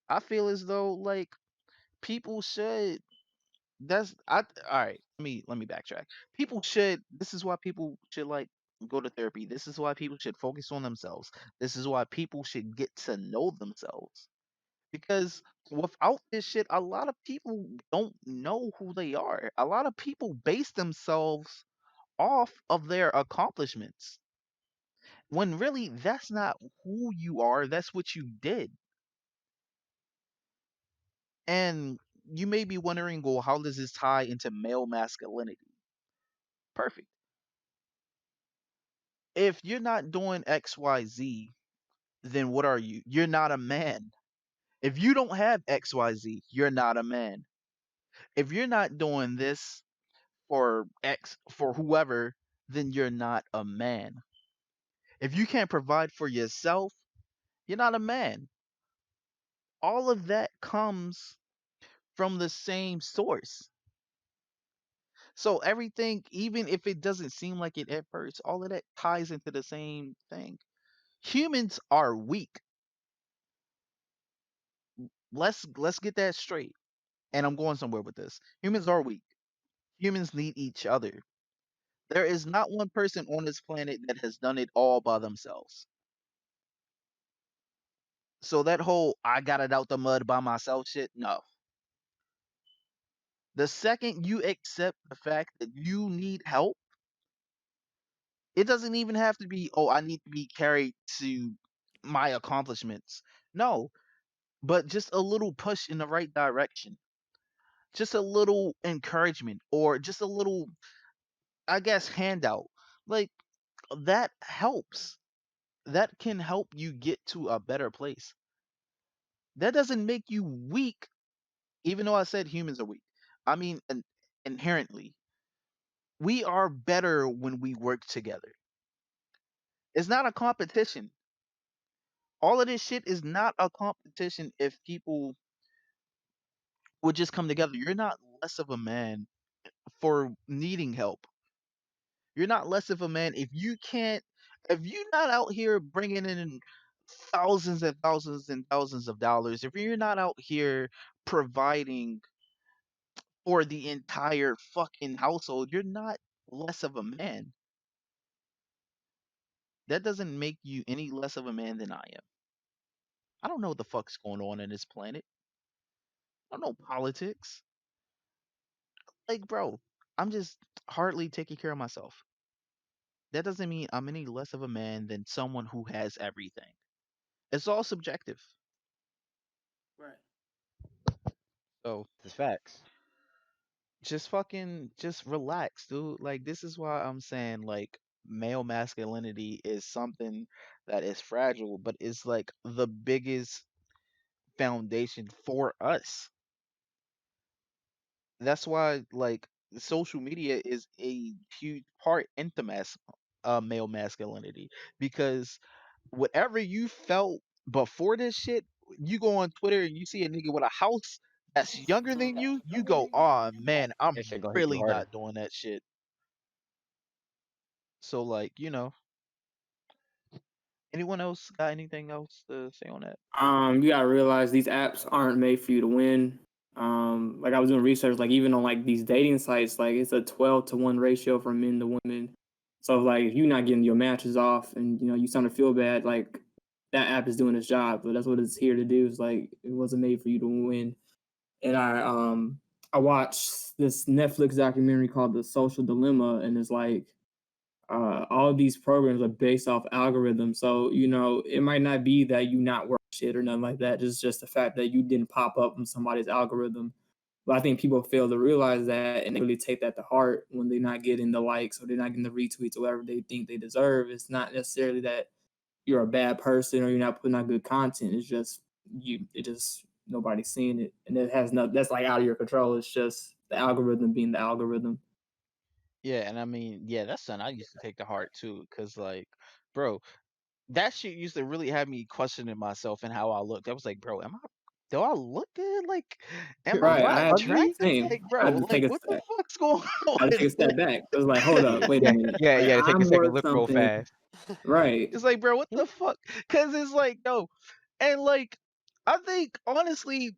I feel as though like people should. That's I. All right, let me backtrack. People should. This is why people should like go to therapy. This is why people should focus on themselves. This is why people should get to know themselves. Because without this shit, a lot of people don't know who they are. A lot of people base themselves off of their accomplishments. When really that's not who you are, that's what you did. And you may be wondering, well, how does this tie into male masculinity? Perfect. If you're not doing XYZ, then what are you? You're not a man. If you don't have XYZ, you're not a man. If you're not doing this for X for whoever, then you're not a man. If you can't provide for yourself, you're not a man. All of that comes from the same source. So everything, even if it doesn't seem like it at first, all of that ties into the same thing. Humans are weak. Let's get that straight. And I'm going somewhere with this. Humans are weak. Humans need each other. There is not one person on this planet that has done it all by themselves. So that whole I got it out the mud by myself shit, no. The second you accept the fact that you need help, it doesn't even have to be, oh, I need to be carried to my accomplishments. No, but just a little push in the right direction. Just a little encouragement or just a little, I guess, handout. Like that helps. That can help you get to a better place. That doesn't make you weak, even though I said humans are weak. I mean, inherently, we are better when we work together. It's not a competition. All of this shit is not a competition if people would just come together. You're not less of a man for needing help. You're not less of a man if you're not out here bringing in thousands and thousands and thousands of dollars, if you're not out here providing for the entire fucking household, you're not less of a man. That doesn't make you any less of a man than I am. I don't know what the fuck's going on in this planet. I don't know politics. Like, bro, I'm just hardly taking care of myself. That doesn't mean I'm any less of a man than someone who has everything. It's all subjective. Right. So It's facts. just relax, dude. Like this is why I'm saying like male masculinity is something that is fragile, but it's like the biggest foundation for us. That's why like social media is a huge part into male masculinity because whatever you felt before this shit, you go on Twitter and you see a nigga with a house that's younger than you go, oh man, I'm That shit gonna hit you really harder. not doing that shit. So like, anyone else got anything else to say on that? You gotta realize these apps aren't made for you to win. Like I was doing research, like even on like these dating sites, like it's a 12-to-1 ratio from men to women. So like if you're not getting your matches off and you start to feel bad, like that app is doing its job, but that's what it's here to do. It's like it wasn't made for you to win. And I watched this Netflix documentary called The Social Dilemma, and it's like all these programs are based off algorithms. So, it might not be that you not work shit or nothing like that. It's just the fact that you didn't pop up on somebody's algorithm. But I think people fail to realize that and they really take that to heart when they're not getting the likes or they're not getting the retweets or whatever they think they deserve. It's not necessarily that you're a bad person or you're not putting out good content. It's just nobody's seeing it. And it has no that's like out of your control. It's just the algorithm being the algorithm. Yeah, and I mean, yeah, that's something I used to take to heart too, cause like, bro, that shit used to really have me questioning myself and how I looked. I was like, bro, do I look good? Like, am I Am Right. I I had ugly? attractive? same. Like, I bro, had to like, take a what the step. fuck's going I had to take a on? step back. It was like, hold up, wait a Yeah, minute. yeah, Like yeah. To take a I'm second, worth look real something. fast. Right. It's like, bro, what the fuck? Cause it's like, no, and like, I think honestly,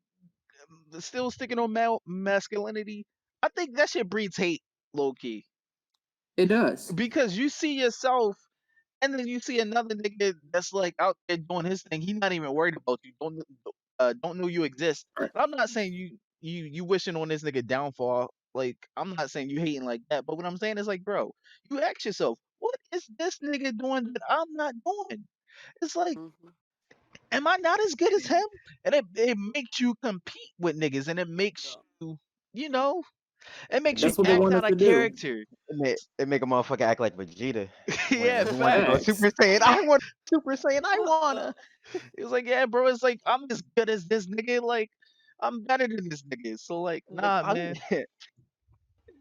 still sticking on male masculinity, I think that shit breeds hate, low key, It does. because you see yourself. And then you see another nigga that's like out there doing his thing. He's not even worried about you. Don't know you exist. Right. And I'm not saying you wishing on this nigga downfall. Like I'm not saying you hating like that. But what I'm saying is like, bro, you ask yourself, what is this nigga doing that I'm not doing? It's like, Mm-hmm. am I not as good as him? And it makes you compete with niggas, and it makes Yeah. you, you know. It makes you That's what they act want us out to of do. character. it make a motherfucker act like Vegeta Yeah, when he want to go facts. Facts. Super Saiyan. I want Super Saiyan. I wanna. It was like, yeah, bro. It's like I'm as good as this nigga. Like I'm better than this nigga. So like, Like, nah, man. It's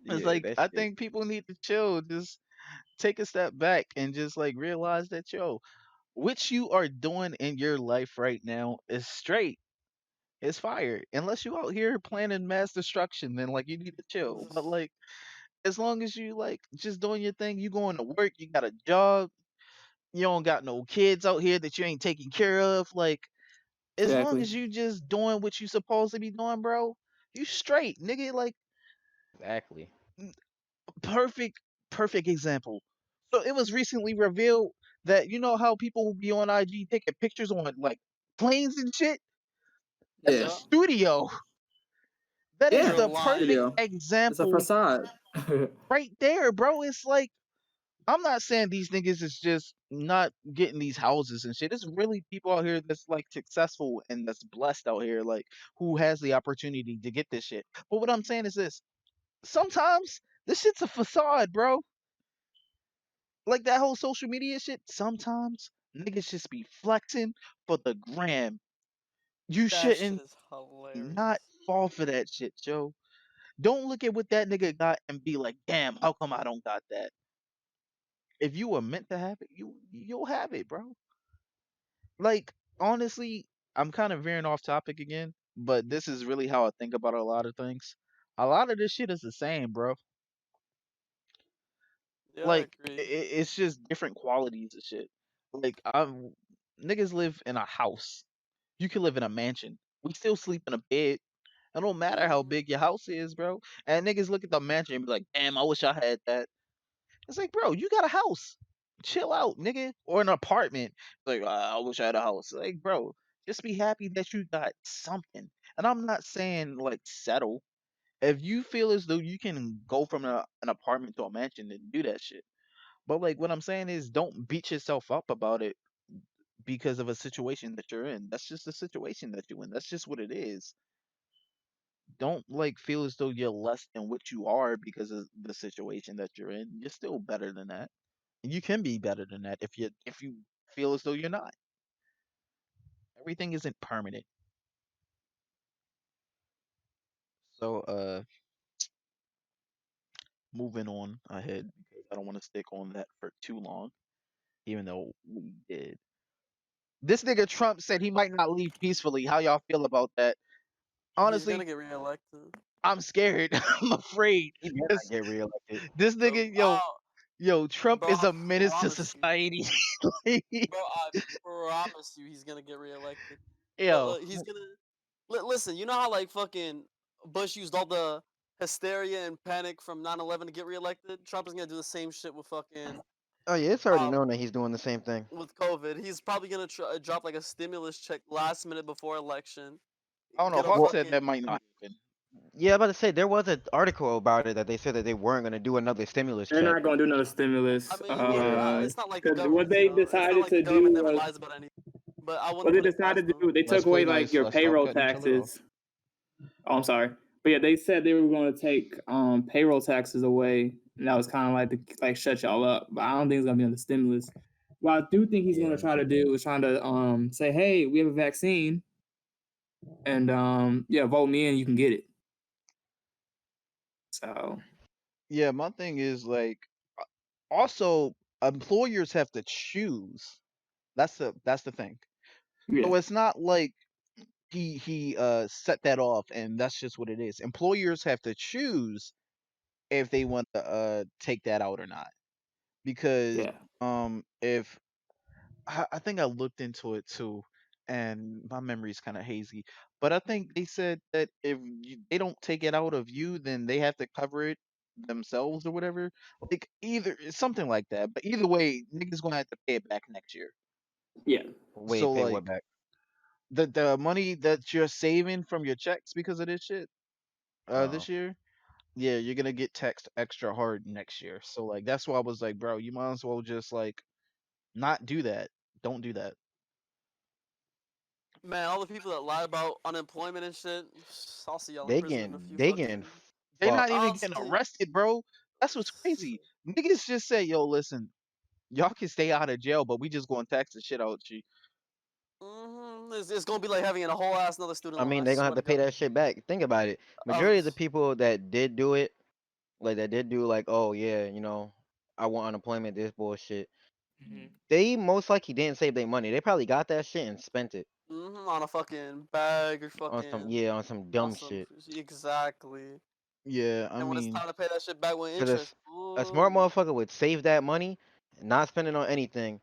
yeah, like that I shit. think people need to chill. Just take a step back and just like realize that what you are doing in your life right now is straight. It's fire. Unless you out here planning mass destruction, then like you need to chill. But like as long as you like just doing your thing, you going to work, you got a job, you don't got no kids out here that you ain't taking care of. Like as long Exactly. as you just doing what you supposed to be doing, bro, you straight, nigga. Like Exactly. n- perfect, perfect example. So it was recently revealed that you know how people will be on IG taking pictures on like planes and shit. That's a Yeah. Yeah. studio. That is Yeah. You're the lying. perfect Studio. It's a example facade. right there, bro. It's like I'm not saying these niggas is just not getting these houses and shit. It's really people out here that's like successful and that's blessed out here, like who has the opportunity to get this shit. But what I'm saying is this: sometimes this shit's a facade, bro. Like that whole social media shit. Sometimes niggas just be flexing for the gram. You That shit shouldn't is hilarious. not fall for that shit, Joe. Don't look at what that nigga got and be like, damn, how come I don't got that? If you were meant to have it, you'll have it, bro. Like honestly, I'm kind of veering off topic again, but this is really how I think about a lot of things. A lot of this shit is the same, bro. Yeah, I Like agree. it's just different qualities of shit. Like I'm niggas live in a house. You can live in a mansion. We still sleep in a bed. It don't matter how Mhm. big your house is, bro. And niggas look at the mansion and be like, damn, I wish I had that. It's like, bro, you got a house. Chill out, nigga. Or an apartment. Like, I wish I had a house. Like, bro, just be happy that you got something. And I'm not saying like settle. If you feel as though you can go from an apartment to a mansion, then do that shit. But like what I'm saying is don't beat yourself up about it because of a situation that you're in. That's just the situation that you're in. That's just what it is. Don't like feel as though you're less than what you are because of the situation that you're in. You're still better than that. You can be better than that if you feel as though you're not. Everything isn't permanent. So moving on ahead because I don't want to stick on that for too long, even though we did. This nigga Trump said he might not leave peacefully. How y'all feel about that? He's Honestly, gonna get reelected. I'm scared. I'm afraid. He better not Cause get reelected. this nigga, Oh, yo, Trump bro, is I a menace to promise you. society. Bro, I promise you, he's gonna get reelected. Yo, He's gonna listen. You know how like fucking Bush used all the hysteria and panic from 9/11 to get reelected. Trump is gonna do the same shit with fucking Oh yeah, it's already uh known that he's doing the same thing. with COVID. He's probably gonna drop like a stimulus check last minute before election. I don't know. Get a Hawk Well, said fucking that might not happen. yeah, I'm about to say there was an article about it that they said that they weren't gonna do another stimulus They're check. not gonna do another I stimulus. mean, whatever. Yeah, It's not like the Because what government, they it's not decided like the to government do never was lies about anything. But I what wouldn't they put it past decided to them. do. They Let's took play away like nice. your Let's stop payroll cutting each other off. taxes. Oh, I'm sorry, but yeah, they said they were going to take payroll taxes away, and that was kind of like to like shut y'all up. But I don't think it's gonna be on the stimulus. What I do think he's going yeah. to try to do is trying to say, hey, we have a vaccine, and yeah, vote me in, you can get it. So Yeah, my thing is like also employers have to choose. That's the thing. yeah, So it's not like he set that off and that's just what it is. Employers have to choose if they want to take that out or not. Because yeah, if I think I looked into it too, and my memory's kind of hazy. But I think they said that if they don't take it out of you, then they have to cover it themselves or whatever. Like either something like that. But either way, niggas gonna have to pay it back next year. yeah, So Wait, pay like what back? the money that you're saving from your checks because of this shit Oh, this year, yeah, you're gonna get taxed extra hard next year. So like that's why I was like, bro, you might as well just like not do that. Don't do that. Man, all the people that lie about unemployment and shit, I'll see y'all in they prison in a getting few they fucking getting They Fuck. not even getting Honestly, arrested, bro. That's what's crazy. Niggas just say, yo, listen, y'all can stay out of jail, but we just gonna tax the shit out you. it's gonna be like having a whole ass another student I loan. mean, I they're gonna swear have to to pay God. that shit back. Think about it. Uh, Majority of the people that did do it, like that did do like, oh yeah, I want unemployment, this bullshit. Mhm. They most likely didn't save their money. They probably got that shit and spent it on a fucking bag or on some fucking on some on dumb some shit. exactly. Yeah, I And when it's mean, time to pay that shit back with Cause interest, a smart ooh, motherfucker would save that money, not spend it on anything,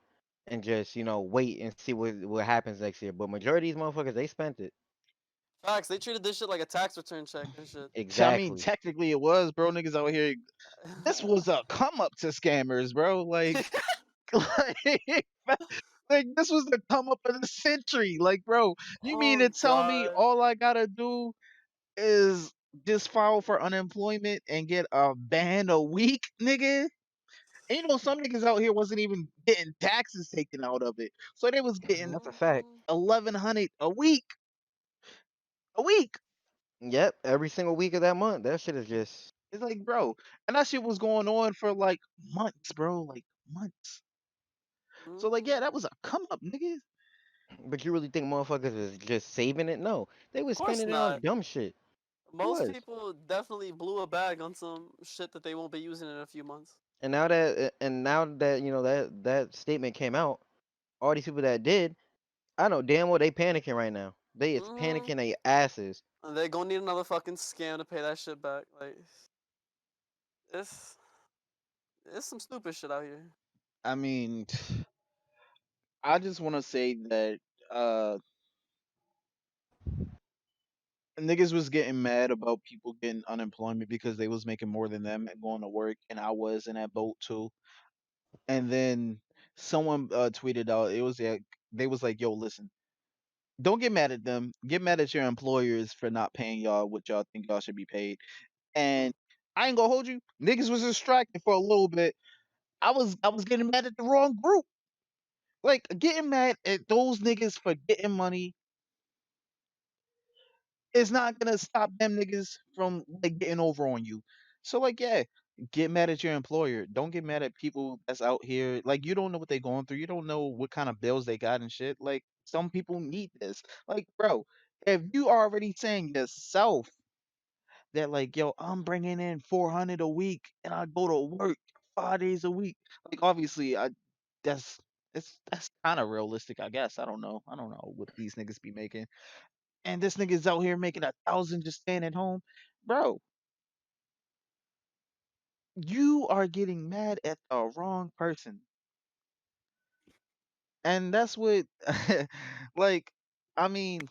and just wait and see what happens next year. But majority of these motherfuckers they spent it. facts. They treated this shit like a tax return check and shit. I mean, Exactly. technically it was, bro. Niggas out here. This was a come up to scammers, bro. Like, like, like this was the come up of the century. Like, bro, you mean Oh to tell me god. all I gotta do is just file for unemployment and get a band a week, nigga? And some niggas out here wasn't even getting taxes taken out of it, so they was getting That's a fact. 1,100 a week, a week. Yep. Every single week of that month, that shit is just. It's like, bro, and that shit was going on for like months, bro, like months. So like, yeah, that was a come up, nigga. But you really think motherfuckers is just saving it? No, they Of was course spending it on not. dumb shit. It Most was. people definitely blew a bag on some shit that they won't be using in a few months. And now that that statement came out, all these people that did, I know damn well they panicking right now. They is Mm-hmm. panicking their asses. And they're gonna need another fucking scam to pay that shit back. Like, it's it's some stupid shit out here. I mean, I just want to say that uh niggas was getting mad about people getting unemployment because they was making more than them and going to work, and I was in that boat too. And then someone tweeted out, it was like they was like, "Yo, listen, don't get mad at them. Get mad at your employers for not paying y'all what y'all think y'all should be paid." And I ain't gonna hold you, niggas was distracted for a little bit. I was getting mad at the wrong group. Like getting mad at those niggas for getting money is not gonna stop them niggas from like getting over on you. So like yeah, get mad at your employer. Don't get mad at people that's out here. Like you don't know what they going through. You don't know what kind of bills they got and shit. Like some people need this. Like bro, if you already saying yourself that like yo, I'm bringing in 400 a week and I go to work 5 days a week. Like obviously that's that's kind of realistic, I guess. I don't know what these niggas be making, and this nigga's out here making 1,000 just staying at home, bro. You are getting mad at the wrong person, and that's what, like, I mean,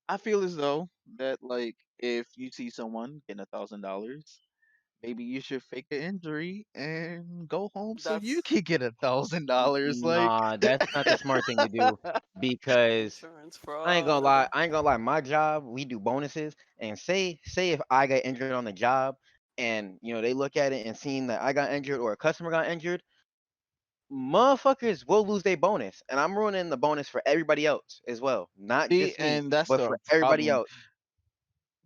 I feel as though that like if you see someone getting $1,000, maybe you should fake an injury and go home so you That's can get $1,000. Like, Nah, that's not the smart thing to do because insurance I ain't gonna fraud. lie. I ain't gonna lie. My job, we do bonuses, and say if I get injured on the job, and they look at it and seeing that I got injured or a customer got injured, motherfuckers will lose their bonus, and I'm ruining the bonus for everybody else as well, not see, just me, and that's but the for everybody problem. else.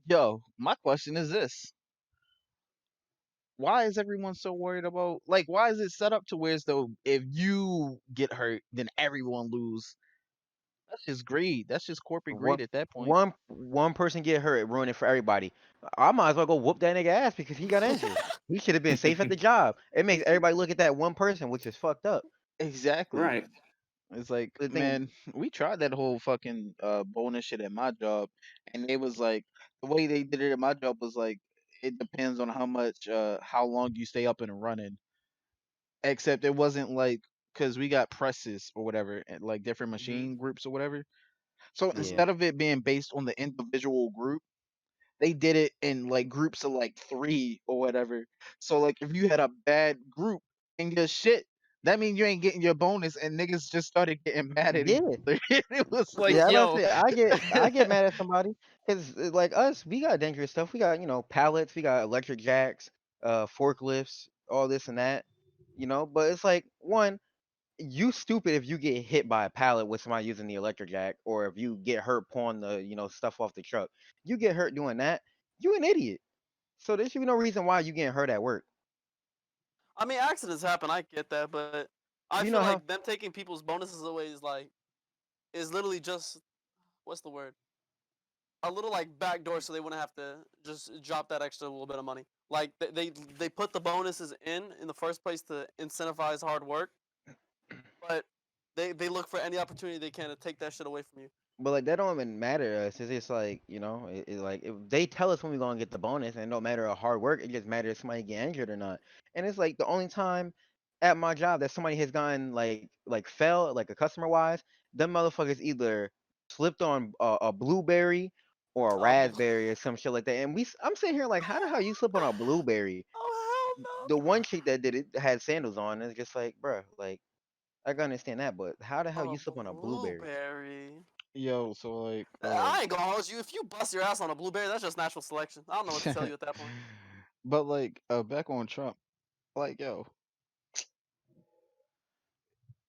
Yo, my question is this: why is everyone so worried about like why is it set up to where as though if you get hurt then everyone lose? That's just greed. That's just corporate One greed at that point. one person get hurt, it ruin it for everybody. I might as well go whoop that nigga ass because he got injured. He should have been safe at the job. It makes everybody look at that one person, which is fucked up. Exactly. Right. It's like, The thing, man, we tried that whole fucking bonus shit at my job, and they was like, the way they did it at my job was like, it depends on how long you stay up and running. Except it wasn't like, because we got presses or whatever, and like different Hmm. machine groups or whatever. So yeah, instead of it being based on the individual group, they did it in like groups of like three or whatever. So like if you had a bad group and your shit, that means you ain't getting your bonus, and niggas just started getting mad at each yeah. other. It was like, Yeah, I about to yo, say I get mad at somebody because like us, we got dangerous stuff. We got pallets, we got electric jacks, forklifts, all this and that. But it's like one, you stupid if you get hit by a pallet with somebody using the electric jack, or if you get hurt pulling the stuff off the truck. You get hurt doing that. You an idiot. So there should be no reason why you getting hurt at work. I mean, accidents happen. I get that, but I Do you feel know how? like them taking people's bonuses away is literally just what's the word? A little like backdoor, so they wouldn't have to just drop that extra little bit of money. Like they put the bonuses in the first place to incentivize hard work, but they look for any opportunity they can to take that shit away from you. But like that don't even matter to us. It's just like like if they tell us when we gonna get the bonus, and it don't matter of hard work. It just matters if somebody get injured or not. And it's like the only time at my job that somebody has gotten like fell like a customer wise, them motherfuckers either slipped on a blueberry or a Oh, raspberry or some shit like that. And I'm sitting here like, how the hell you slip on a blueberry? oh hell The one chick that did it had sandals on. And it's just like, bruh, like I can understand that, but how the no! hell On you a slip on a blueberry? blueberry. Yo, so like, I ain't gonna hold you. If you bust your ass on a blueberry, that's just natural selection. I don't know what to tell you at that point. but like, back on Trump, like, yo,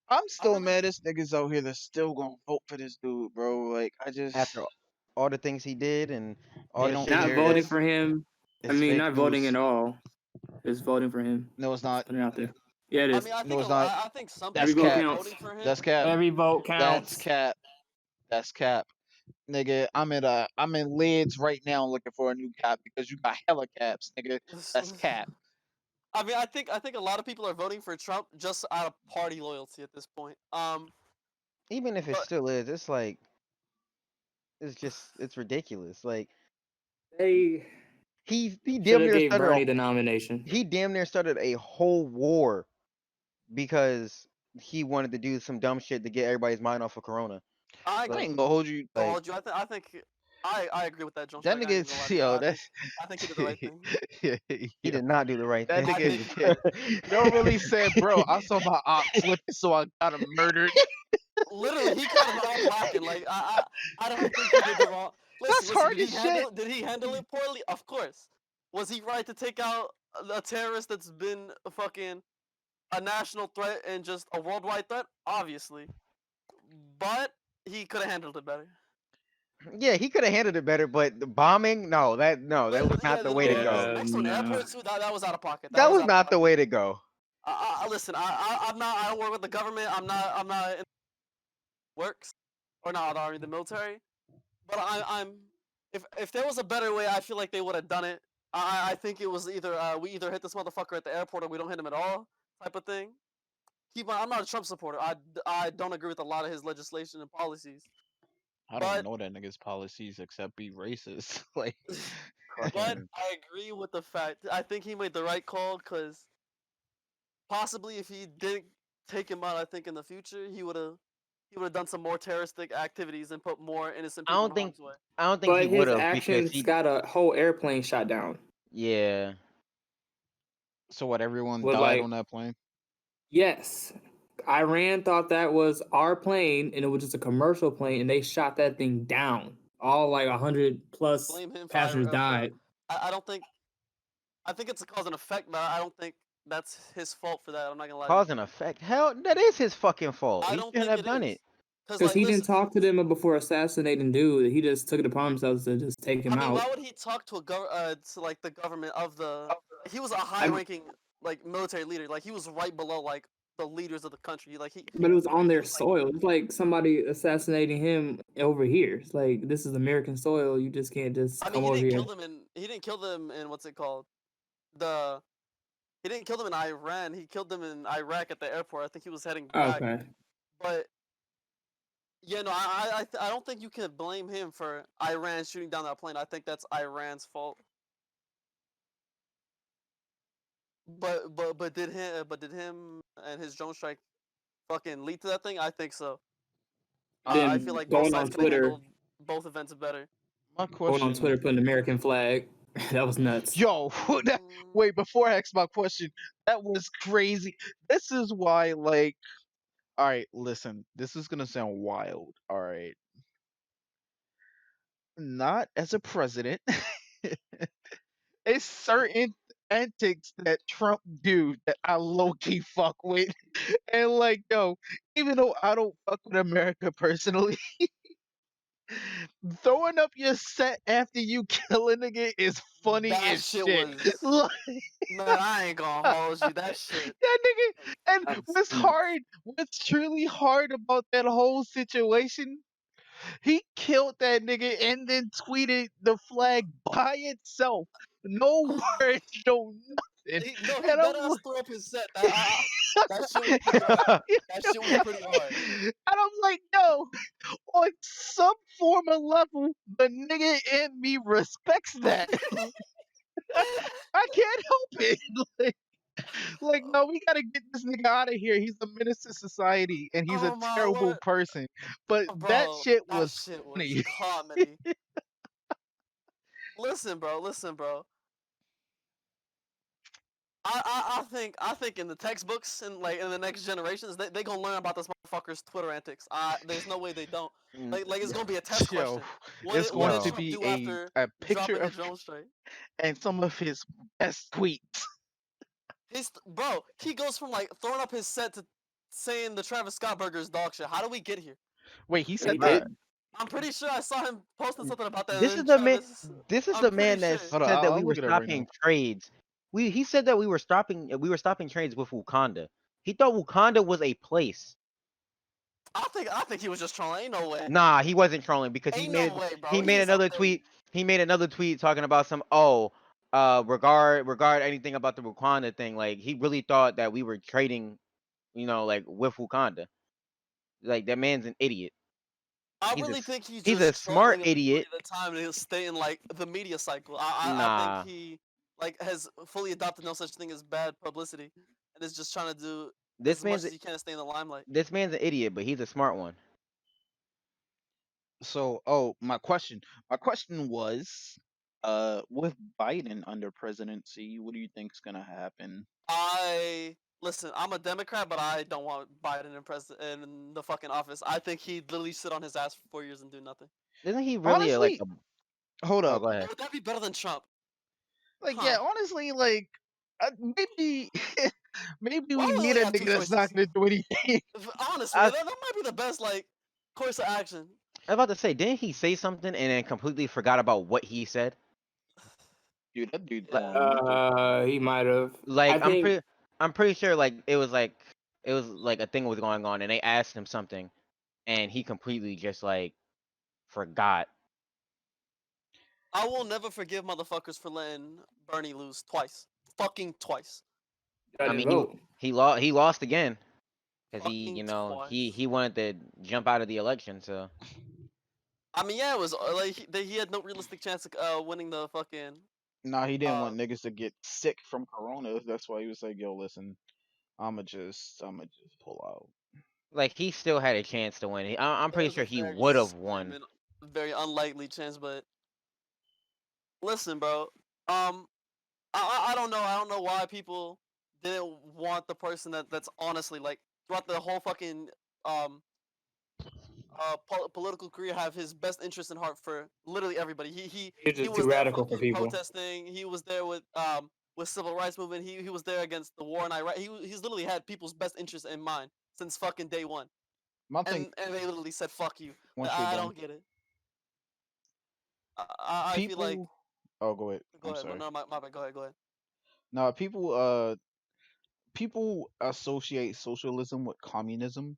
I'm I still really, mad as niggas out here that's still gonna vote for this dude, bro. Like, I just After all the things he did and all they the don't shit he Not care. voting said, for him. I it's mean, fake not voting at news. all. Just voting for him. No, it's Just not. putting it out there. Yeah, it I is. mean, I No, think it's not. I think some Every That's people vote are cap. counts. voting for him. That's cap. Every vote That's counts. cap. That's cap. Nigga, I'm in lids right now looking for a new cap because you got hella caps, nigga. That's cap. I mean, I think a lot of people are voting for Trump just out of party loyalty at this point. Even if it But still is, it's like it's ridiculous. Like They he should damn have near gave started a Bernie the nomination. he damn near started a whole war because he wanted to do some dumb shit to get everybody's mind off of Corona. I ain't I Like ain't gonna hold you. gonna like hold you. I think I agree with that, John That Strike. I nigga, ain't even gonna lie to you. yo, that's I think he did the right thing. he yo, did not do the right that thing. I nigga, think yo, really said, bro, I saw my op slipping, so I got him murdered. literally he caught him out lacking. Like I don't think he did the wrong. That's Listen. hard as shit. Did he handle it poorly? Of course. Was he right to take out a terrorist that's been a fucking a national threat and just a worldwide threat? Obviously, but he could have handled it better. Yeah, he could have handled it better, but the bombing, that was not Yeah, the way to go. next to an No. airport too. That was out of pocket. That That was was out of not the pocket. way to go. Listen. I'm not. I don't work with the government. I'm not in works or not the army, the military. But I'm. If there was a better way, I feel like they would have done it. I think it was either we either hit this motherfucker at the airport or we don't hit him at all, type of thing. I'm not a Trump supporter. I don't agree with a lot of his legislation and policies. I don't But know that nigga's policies except be racist. Like, but Fucking I agree with the fact. I think he made the right call because possibly if he didn't take him out, I think in the future he would have done some more terroristic activities and put more innocent I people don't in think harm's way. I don't think he But would his have because actions got a whole airplane shot down. yeah. so what? Everyone With died like, on that plane. yes, Iran thought that was our plane and it was just a commercial plane and they shot that thing down. All like 100 plus Blame him passengers for. died. I don't think. I think it's a cause and effect, but I don't think that's his fault for that. I'm not gonna lie to you. Cause and effect. Hell, that is his fucking fault. I He don't shouldn't think have it done is. it. Cause Because like, he didn't listen. talk to them before assassinating dude. He just took it upon himself to just take him I mean, out. why would he talk to to like the government of the? He was a I'm, high-ranking like military leader. Like he was right below like the leaders of the country. Like but it was on he their was like. soil. It's like somebody assassinating him over here. It's like this is American soil. You just can't just I mean, come over here. he didn't kill them in what's it called? The he didn't kill them in Iran. He killed them in Iraq at the airport. I think he was heading back. Okay. But yeah, no, I don't think you can blame him for Iran shooting down that plane. I think that's Iran's fault. But did him and his drone strike fucking lead to that thing? I think so. I feel Then like both sides could have handled both events better. My going on question, Twitter putting American flag. That was nuts. yo, wait, before I ask my question, that was crazy. This is why, like, all right, listen, this is gonna sound wild. All right, not as a president. It's certain antics that Trump do that I low key fuck with. And like, yo, even though I don't fuck with America personally, Throwing up your set after you kill a nigga is funny That as shit shit. was. Like, Man, I ain't gonna hold you. That shit. that nigga, and I've what's seen it. hard, what's truly hard about that whole situation, he killed that nigga and then tweeted the flag by itself. No words, no nothing. No, he And I'm better ass like, throw up his set. That shit was pretty hard. That shit was pretty hard. and I'm like, yo, on some form of level, the nigga in me respects that. I can't help it. Like, no, we gotta get this nigga out of here. He's a menace to society, and he's a Oh my terrible lord, person. But that bro, shit that was shit was funny. comedy. Listen, bro. I think in the textbooks and like in the next generations, they gonna learn about this motherfucker's Twitter antics. There's no way they don't. Mm, Like it's gonna be a test Yo, question. it's What going did Yo, to Trump be do after a picture dropping the of drone strike? and some of his best tweets. Bro, he goes from like throwing up his set to saying the Travis Scott burger is dog shit. How do we get here? Wait, he He said that? did. I'm pretty sure I saw him posting something about that. And this is then the man. Travis, This is I'm the pretty man that sure. Hold on, said that we I'll were look it up right now. stopping trades. He said that we were stopping trades with Wakanda. He thought Wakanda was a place. I think he was just trolling. Ain't no way. Nah, he wasn't trolling because Ain't no way, he bro. made He's up another there. tweet. He made another tweet talking about regard anything about the Wakanda thing. Like he really thought that we were trading, like with Wakanda. Like that man's an idiot. I He's really think he's he's a just smart trolling the idiot. majority of the time and he'll stay in like the media cycle. I think Nah, he like has fully adopted no such thing as bad publicity and is just trying to do this as much man's as he can to stay in the limelight. this man's an idiot, but he's a smart one. So, my question was, with Biden under presidency, what do you think's gonna happen? Listen. I'm a Democrat, but I don't want Biden in the fucking office. I think he'd literally sit on his ass for 4 years and do nothing. Isn't he really like Honestly, a? hold Oh, up. go ahead. Would that be better than Trump? Like, Huh? yeah, honestly, like, maybe, maybe Why we do we need only a have two nigga that's not choices? gonna do anything. Honestly, I, that might be the best like course of action. I was about to say, didn't he say something and then completely forgot about what he said? Dude, that dude's Like, Yeah. going mental. He might have. like I think I'm pretty sure it was like a thing was going on and they asked him something and he completely just like forgot. I will never forgive motherfuckers for letting Bernie lose twice. Fucking twice. I I didn't mean, vote. he lost again because he Fucking he twice. wanted to jump out of the election. So I mean, yeah, it was like he had no realistic chance of winning the fucking. Nah, he didn't Uh, want niggas to get sick from corona. That's why he was like, yo, listen, I'ma just pull out. like he still had a chance to win. I'm it pretty was sure a he very would have slim won. and very unlikely chance, but listen, bro. I don't know. I don't know why people didn't want the person that's honestly like throughout the whole fucking political career have his best interest in heart for literally everybody. He's He just was too there radical for fucking people. protesting. He was there with civil rights movement. He was there against the war in Iraq. He's literally had people's best interest in mind since fucking day one. My thing, And they literally said fuck you. once you're I done, don't get it. I feel like people. Oh, go ahead. go I'm ahead. sorry. No, my bad. Go ahead. Go ahead. Nah, people associate socialism with communism,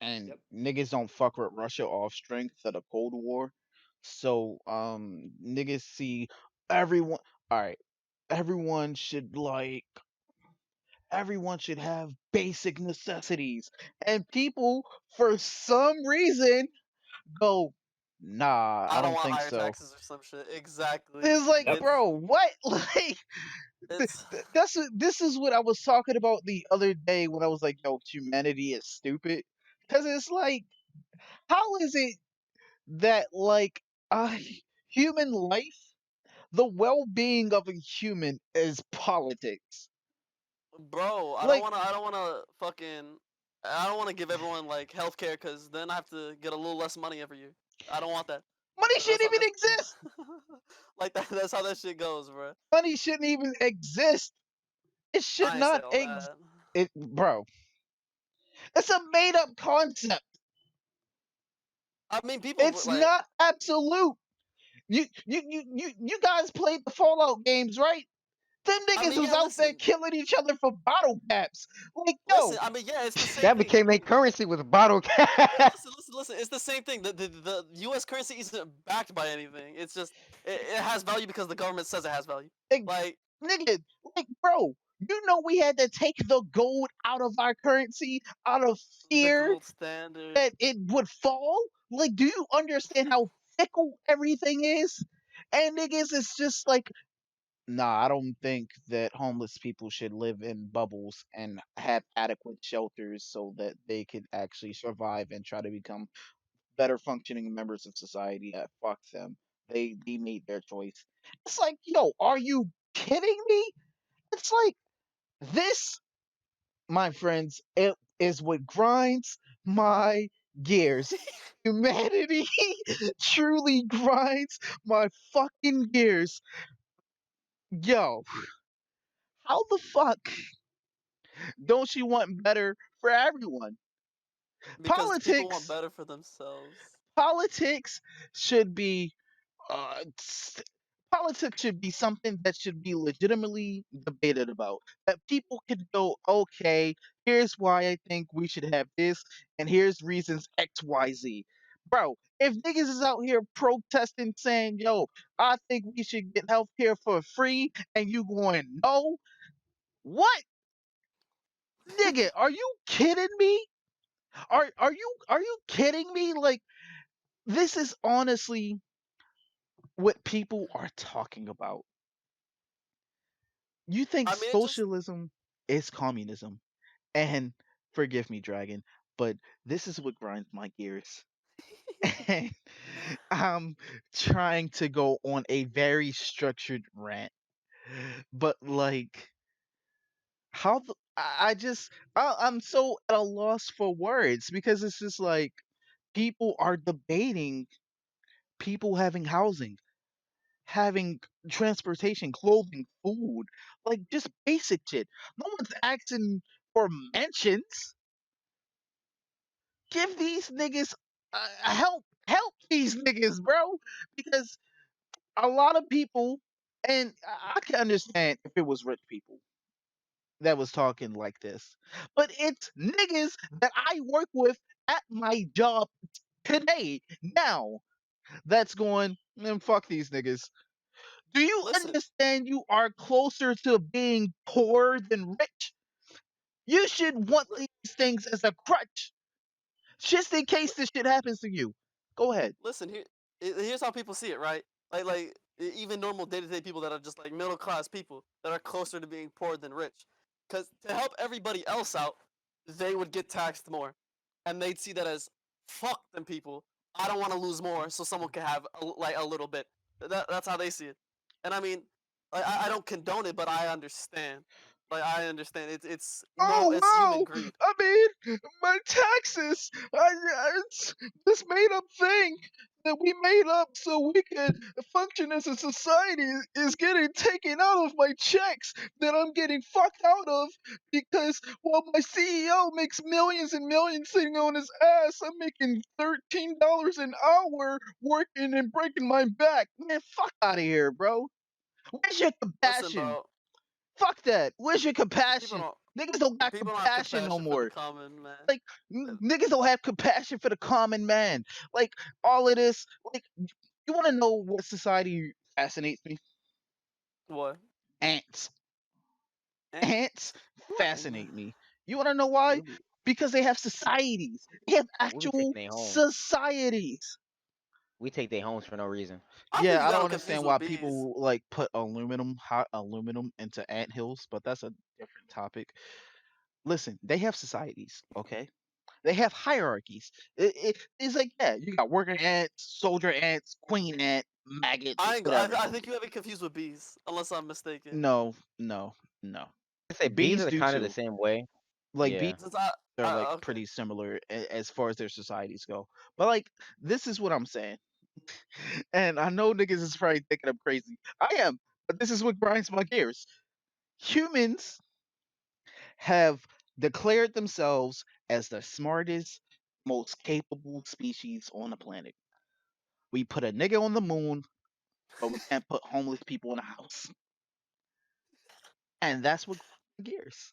and Yep. niggas don't fuck with Russia off strength of the Cold War. So, niggas see everyone. All right, everyone should like everyone should have basic necessities, and people for some reason go, nah, I I don't don't want think higher so. taxes or some shit. Exactly. It's like, Yep. bro, what? Like, It's this is what I was talking about the other day when I was like, yo, humanity is stupid. Because it's like, how is it that like a human life, the well-being of a human is politics? bro. Like, I don't wanna fucking. I don't want to give everyone like healthcare because then I have to get a little less money every year. I don't want that. money That's shouldn't how, even exist. like that. That's how that shit goes, bro. Money shouldn't even exist. It should I ain't say not all exist. that. It, bro. It's a made-up concept. I mean, people It's like. not absolute. You guys played the Fallout games, right? Them I niggas mean, was yeah. out there Listen, killing each other for bottle caps. Like, listen. yo, I mean, yeah. It's the same That thing. became a currency with bottle Yeah, cap. listen. It's the same thing. The U.S. currency isn't backed by anything. It's just it has value because the government says it has value. like, Like nigga, like, bro, you know we had to take the gold out of our currency out of the fear gold standard. that it would fall. Like, do you understand how fickle everything is? And niggas, it's just like, nah, I don't think that homeless people should live in bubbles and have adequate shelters so that they could actually survive and try to become better functioning members of society. Fuck them. They made their choice. It's like, yo, are you kidding me? It's like this, my friends, it is what grinds my gears. Humanity truly grinds my fucking gears. Yo, how the fuck don't you want better for everyone? Because people want Politics, better for themselves. politics should be uh, s- politics should be something that should be legitimately debated about. That people could go, okay, here's why I think we should have this, and here's reasons X, Y, Z. Bro, if niggas is out here protesting saying, yo, I think we should get healthcare for free, and you going, no, what? Nigga, are you kidding me? Are you kidding me? Like, this is honestly what people are talking about. You think I mean, it just socialism is communism. And forgive me, Dragon, but this is what grinds my gears. And I'm trying to go on a very structured rant. But like how the I just I'm so at a loss for words because it's just like people are debating people having housing, having transportation, clothing, food, like just basic shit. No one's asking for mansions. Give these niggas help these niggas, bro, because a lot of people, and I can understand if it was rich people that was talking like this, but it's niggas that I work with at my job today now that's going, man, fuck these niggas. Do you listen, understand you are closer to being poor than rich? You should want li- these things as a crutch, just in case li- this shit happens to you. Go ahead. listen. Here's how people see it, right? Even normal day-to-day people that are just like middle class people that are closer to being poor than rich, because to help everybody else out, they would get taxed more, and they'd see that as fuck them people. I don't want to lose more, so someone can have a little bit. That's how they see it, and I mean, I don't condone it, but I understand. Like I understand Oh it's human wow! greed. I mean, my taxes. It's this made-up thing that we made up so we could function as a society is getting taken out of my checks that I'm getting fucked out of because while my CEO makes millions and millions sitting on his ass, I'm making $13 an hour working and breaking my back. Man, fuck out of here, bro. Where's your Listen, compassion? bro, Fuck that. Where's your people compassion? don't Niggas don't got people don't have compassion no compassion for the more. common man. Like niggas don't have compassion for the common man. Like all of this. Like you want to know what society fascinates me? What? Ants. Eh? Ants Why? fascinate me. You want to know why? we be Because they have societies. They have we be taking actual their homes. societies. We take their homes for no reason. I think Yeah, you I got don't them confused understand with why bees. people like put hot aluminum into ant hills, but that's a different topic. Listen, they have societies, okay? They have hierarchies. It's like, yeah, you got worker ants, soldier ants, queen ant, maggot, whatever. I think you have it confused with bees, unless I'm mistaken. No, no, no. I say bees Bees are do kind of the too. same way. Like bees Yeah. Since are like okay, pretty similar as far as their societies go. But like, this is what I'm saying. And I know niggas is probably thinking I'm crazy. I am, but this is what grinds my gears. Humans have declared themselves as the smartest most capable species on the planet. We put a nigga on the moon, but we can't put homeless people in a house. And that's what gears.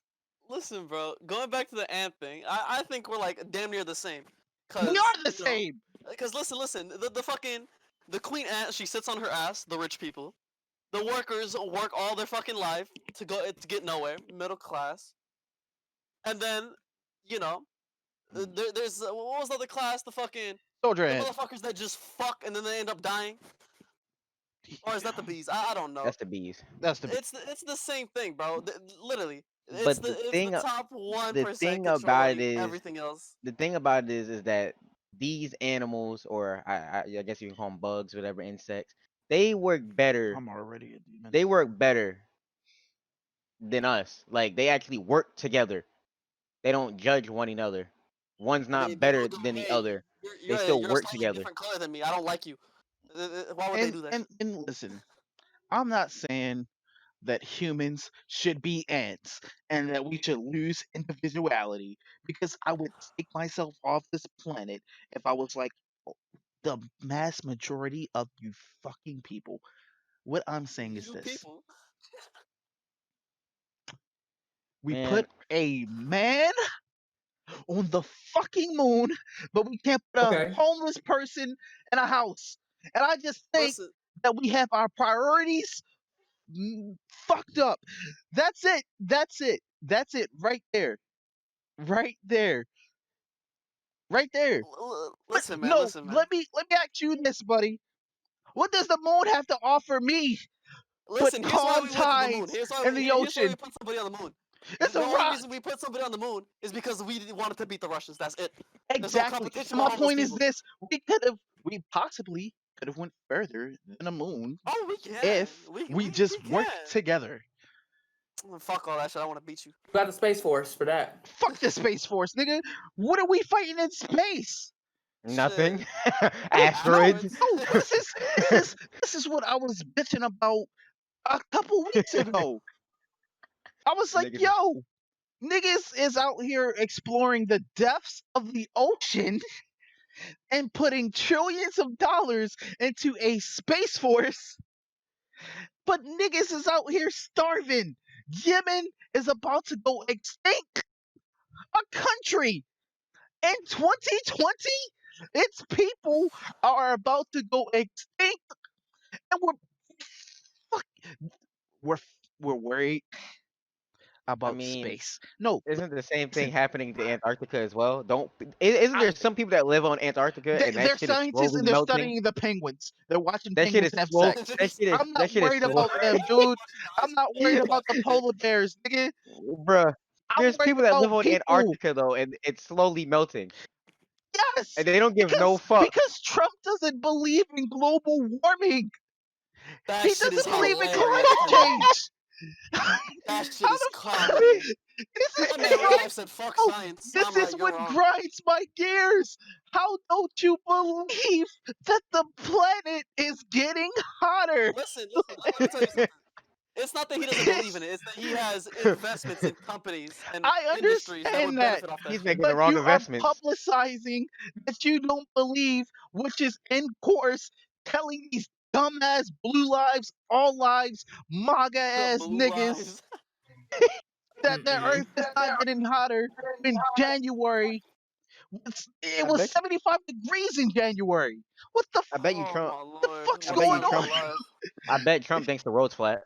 Listen, bro. Going back to the ant thing, I think we're like damn near the same. We Cause are the you know, same. cause listen, the fucking the queen ant, she sits on her ass. The rich people, the workers work all their fucking life to get nowhere, middle class, and then, you know, there's what was the other class? The fucking Soldier the ant. motherfuckers that just fuck and then they end up dying. Or is that the bees? I don't know. That's the bees. That's the It's the same thing, bro. Literally, But it's the top 1% thing about it controlling is everything else. the thing about it is that these animals, or I guess you can call them bugs, whatever, insects, they work better. I'm already a demon. They work better than us. Like they actually work together. They don't judge one another. One's I not mean, people better go, than the hey, other. They still you're a work slightly together. different color than me. I don't like you. Why would they do that? And listen, I'm not saying that humans should be ants and that we should lose individuality because I would take myself off this planet if I was like the mass majority of you fucking people. What I'm saying is You this. people. We Man, put a man on the fucking moon, but we can't put a Okay. homeless person in a house. And I just think Listen, that we have our priorities fucked up. That's it. That's it. That's it right there. Right there. Right there. listen, man. No, Listen, man. let me ask you this, buddy. What does the moon have to offer me but Listen, here's why calm we went to the moon. tides in the Here's why we ocean? put somebody on the moon. It's a The only rock. reason we put somebody on the moon is because we wanted to beat the Russians. That's it. There's no Exactly. competition My on homeless point is people. this: we possibly could have went further than the moon Oh, we can. if we we just can. worked together. Fuck all that shit. I want to beat you. You got the Space Force for that. Fuck the Space Force, nigga. What are we fighting in space? nothing. Shit. Asteroids. No, this is what I was bitching about a couple weeks ago. I was like, Niggas- yo, niggas is out here exploring the depths of the ocean and putting trillions of dollars into a space force, but niggas is out here starving. Yemen is about to go extinct. A country in 2020, its people are about to go extinct, and fuck, we're we're worried about mean, space. No, isn't the same thing listen, happening to Antarctica as well? Isn't there some people that live on Antarctica and that they're shit is scientists slowly and they're melting? studying the penguins. They're watching That shit penguins is have slow. sex. I'm not That shit is worried slow. about them, dude. I'm not worried about the polar bears, nigga. Bruh, I'm there's worried people that about live on people. Antarctica though, and it's slowly melting, Yes, and they don't give no fuck. because Trump doesn't believe in global warming. That He shit is doesn't believe in hilarious climate to me. change. That shit How is the fuck? comedy. This is That man real life said fuck no, science. this I'm is like, you're what wrong. grinds my gears. How don't you believe that the planet is getting hotter? Listen, let me tell you something. It's not that he doesn't believe in it. It's that he has investments in companies and I industries that would understand that, benefit off that He's shit. making the but wrong you are investments. publicizing that you don't believe, which is in course telling these dumbass blue lives, all lives, MAGA ass Blue niggas lives. that the earth is not getting hotter in January. It I was bet. 75 degrees in January. What the I bet you Oh Trump. my the lord. fuck's I What a bet you going time to be on? Trump. alive. I bet Trump thinks the world's flat.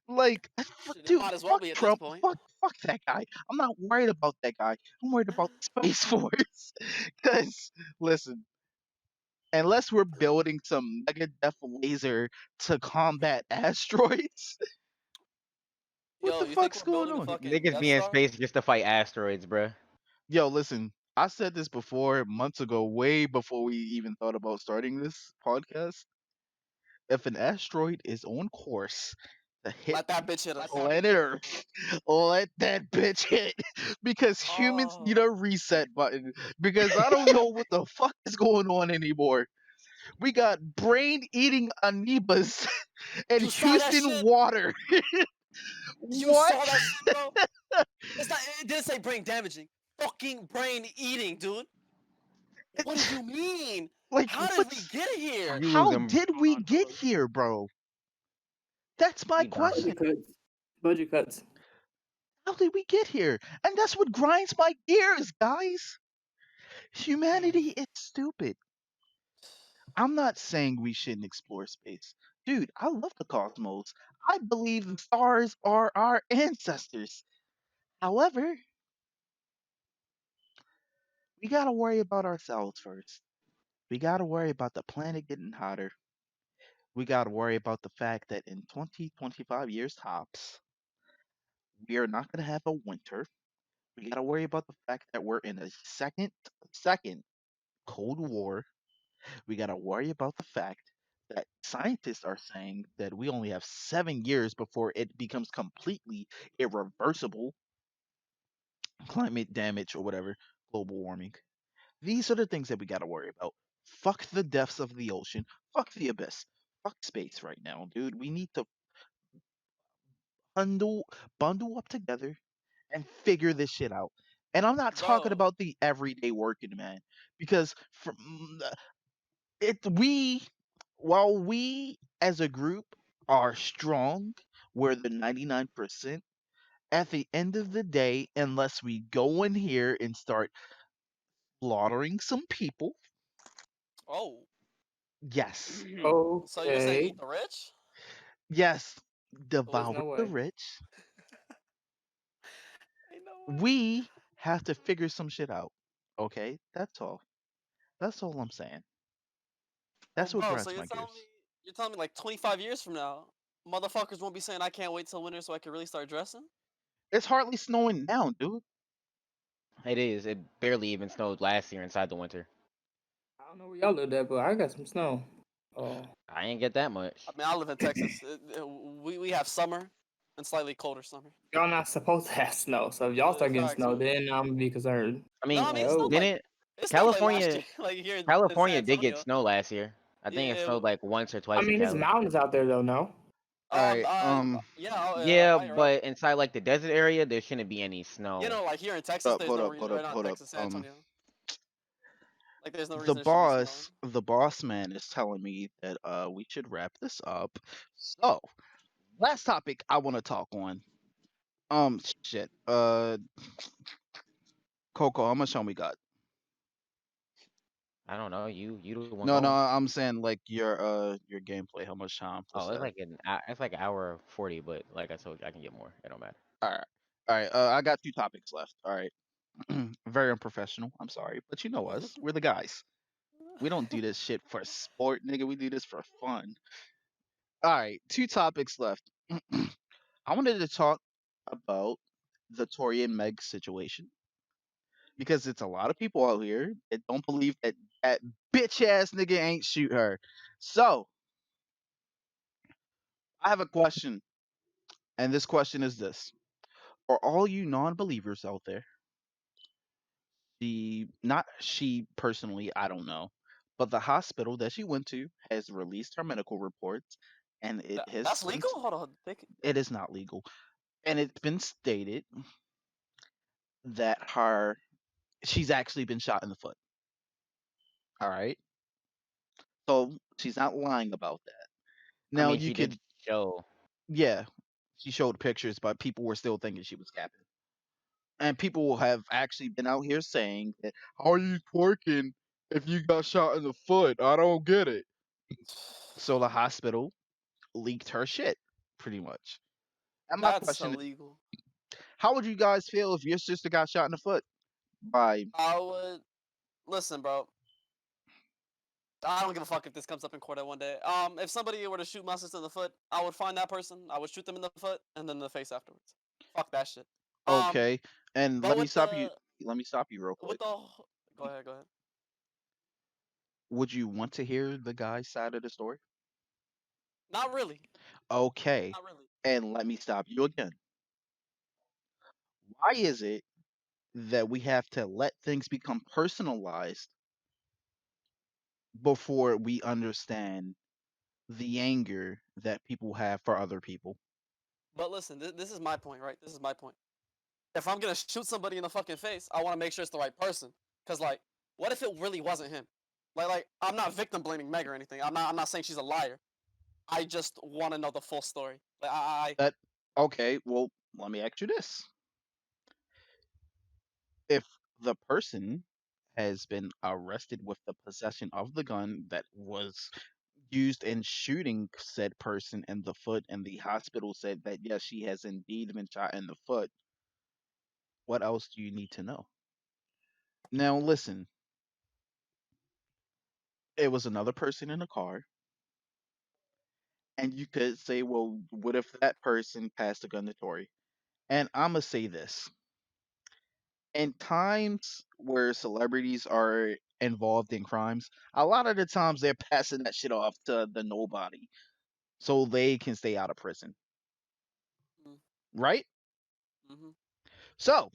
Like, Shit, it dude, might as well fuck be at this Trump. point. Fuck that guy. I'm not worried about that guy. I'm worried about the Space Force. Because, listen, unless we're building some mega def laser to combat asteroids, what Yo, the you think fuck's we're going building a on? fucking Niggas Death be in Star? space just to fight asteroids, bruh. Yo, listen, I said this before months ago, way before we even thought about starting this podcast. If an asteroid is on course to hit Let that bitch hit us. planet Earth, let that bitch hit. Because humans need Oh. a reset button. Because I don't know what the fuck is going on anymore. We got brain eating amoebas and You saw that Houston shit? water. You What? saw that shit, bro? It's not. It didn't say brain damaging. Fucking brain eating, dude. What do you mean? Like, How did we what's get here? You how losing. did we on, get fellas. here, bro? That's my We done. question. Budget cuts. Budget cuts. How did we get here? And that's what grinds my gears, guys. Humanity is stupid. I'm not saying we shouldn't explore space. Dude, I love the cosmos. I believe the stars are our ancestors. However, we gotta worry about ourselves first. We gotta worry about the planet getting hotter. We gotta worry about the fact that in 20, 25 years tops, we are not gonna have a winter. We gotta worry about the fact that we're in a second Cold War. We gotta worry about the fact that scientists are saying that we only have 7 years before it becomes completely irreversible climate damage or whatever, global warming. These are the things that we gotta worry about. Fuck the depths of the ocean. Fuck the abyss. Fuck space right now, dude. We need to bundle bundle up together and figure this shit out. And I'm not talking Bro, about the everyday working man, because from it we while we as a group are strong, we're the 99%. At the end of the day, unless we go in here and start slaughtering some people, oh. yes, So you're saying Okay. eat the rich? yes, Oh, there's devour no the way. rich, Ain't no way. we have to figure some shit out. Okay, that's all. That's all I'm saying. Well, That's what bro, so grinds my gears. you're telling me like 25 years from now, motherfuckers won't be saying I can't wait till winter so I can really start dressing? It's hardly snowing now, dude. It is. It barely even snowed last year inside the winter. I don't know where y'all live at, but I got some snow. Oh. I ain't get that much. I mean, I live in Texas. We have summer and slightly colder summer. Y'all not supposed to have snow, so if y'all start getting Facts, snow, bro. then I'm gonna be concerned. I No, mean, I mean Like, oh, it snowed like last year, California, like here in San California did get Antonio. snow last year. I think it Yeah. snowed like once or I twice in mean, there's Cali. mountains out there though, no? All right. Yeah. Yeah, You're right. but inside like the desert area, there shouldn't be any You snow. know, like here in Texas, Hold up. there's Hold no up. reason, Hold or up. not Hold up. Texas, San Antonio. Like, there's no The reason it should be snowing. boss man is telling me that we should wrap this up. So, last topic I want to talk on. Shit. Coco, how much time we got? I don't know. You the one No, going. I'm saying like your gameplay. How much time? Oh, What's that? it's like an hour 40, but like I told you, I can get more. It don't matter. All right. All right. I got two topics left. All right. Very unprofessional. I'm sorry, but you know us. We're the guys. We don't do this shit for sport, nigga. We do this for fun. All right. Two topics left. I wanted to talk about the Tori and Meg situation because it's a lot of people out here that don't believe that that bitch ass nigga ain't shoot her. So I have a question, and this question is this: for all you non-believers out there, not she personally, I don't know, but the hospital that she went to has released her medical reports, and That's legal? Hold on. it is not legal, and it's been stated that her she's actually been shot in the foot. All right. So she's not lying about that. I Now mean, you she did could, show. yeah, she showed pictures, but people were still thinking she was capping. And people have actually been out here saying that, how are you twerking if you got shot in the foot? I don't get it. So the hospital leaked her shit, pretty much. And my That's question is, illegal. how would you guys feel if your sister got shot in the foot by, I would listen, bro. I don't give a fuck if this comes up in court at one day. If somebody were to shoot my sister in the foot, I would find that person. I would shoot them in the foot and then in the face afterwards. Fuck that shit. Um, okay, and but let me stop you real with quick. the, go ahead, go ahead. Would you want to hear the guy's side of the story? Not really. Okay, Not really. and let me stop you again. Why is it that we have to let things become personalized before we understand the anger that people have for other people? But listen, this is my point, right? This is my point. If I'm gonna shoot somebody in the fucking face, I want to make sure it's the right person. Cause like, What if it really wasn't him? Like I'm not victim blaming Meg or anything. I'm not saying she's a liar. I just want to know the full story. Like That okay? Well, let me ask you this: if the person has been arrested with the possession of the gun that was used in shooting said person in the foot, and the hospital said that yes, she has indeed been shot in the foot, what else do you need to know? Now, listen, it was another person in the car, and you could say, well, what if that person passed a gun to Tory? And I'm going to say this: in times where celebrities are involved in crimes, a lot of the times they're passing that shit off to the nobody so they can stay out of prison, mm, right? mm-hmm. So,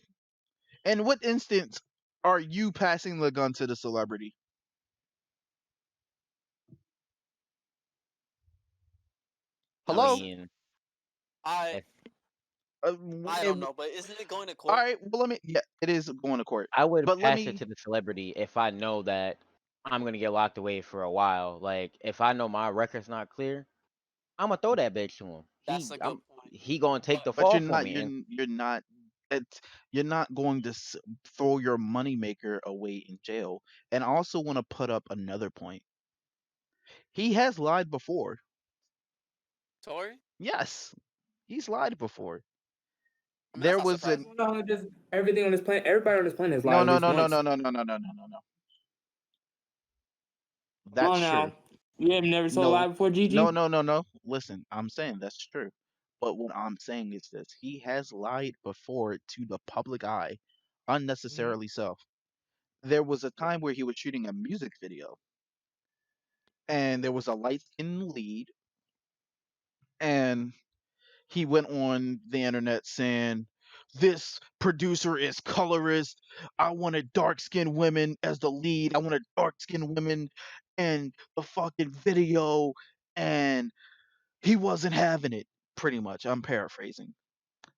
in what instance are you passing the gun to the celebrity? I Hello? mean, I if I All don't know, but isn't it going to court? right, well, let me. Yeah, it is going to court, I would but let pass it me. to the celebrity if I know that I'm gonna get locked away for a while. Like if I know my record's not clear, I'm gonna throw that bitch to him. That's a good point. He gonna take But the But fall for me. And you're not. It's, you're not going to throw your moneymaker away in jail. And I also want to put up another point. He has lied before. Tory? Yes, he's lied before. I mean, that's There not was an surprising. No, just everything on this planet. Everybody on this planet has lied no, at no, least no, no, once. no, no, no, no, no, no, no, no. Come That's on true. now. You have never told a No, lie before, no, Gigi? no, no, no. Listen, I'm saying that's true. But what I'm saying is this: he has lied before to the public eye, unnecessarily so. There was a time where he was shooting a music video, and there was a light skinned lead, and he went on the internet saying, "This producer is colorist. I wanted dark skinned women as the lead. I wanted dark skinned women in the fucking video," and he wasn't having it. Pretty much, I'm paraphrasing.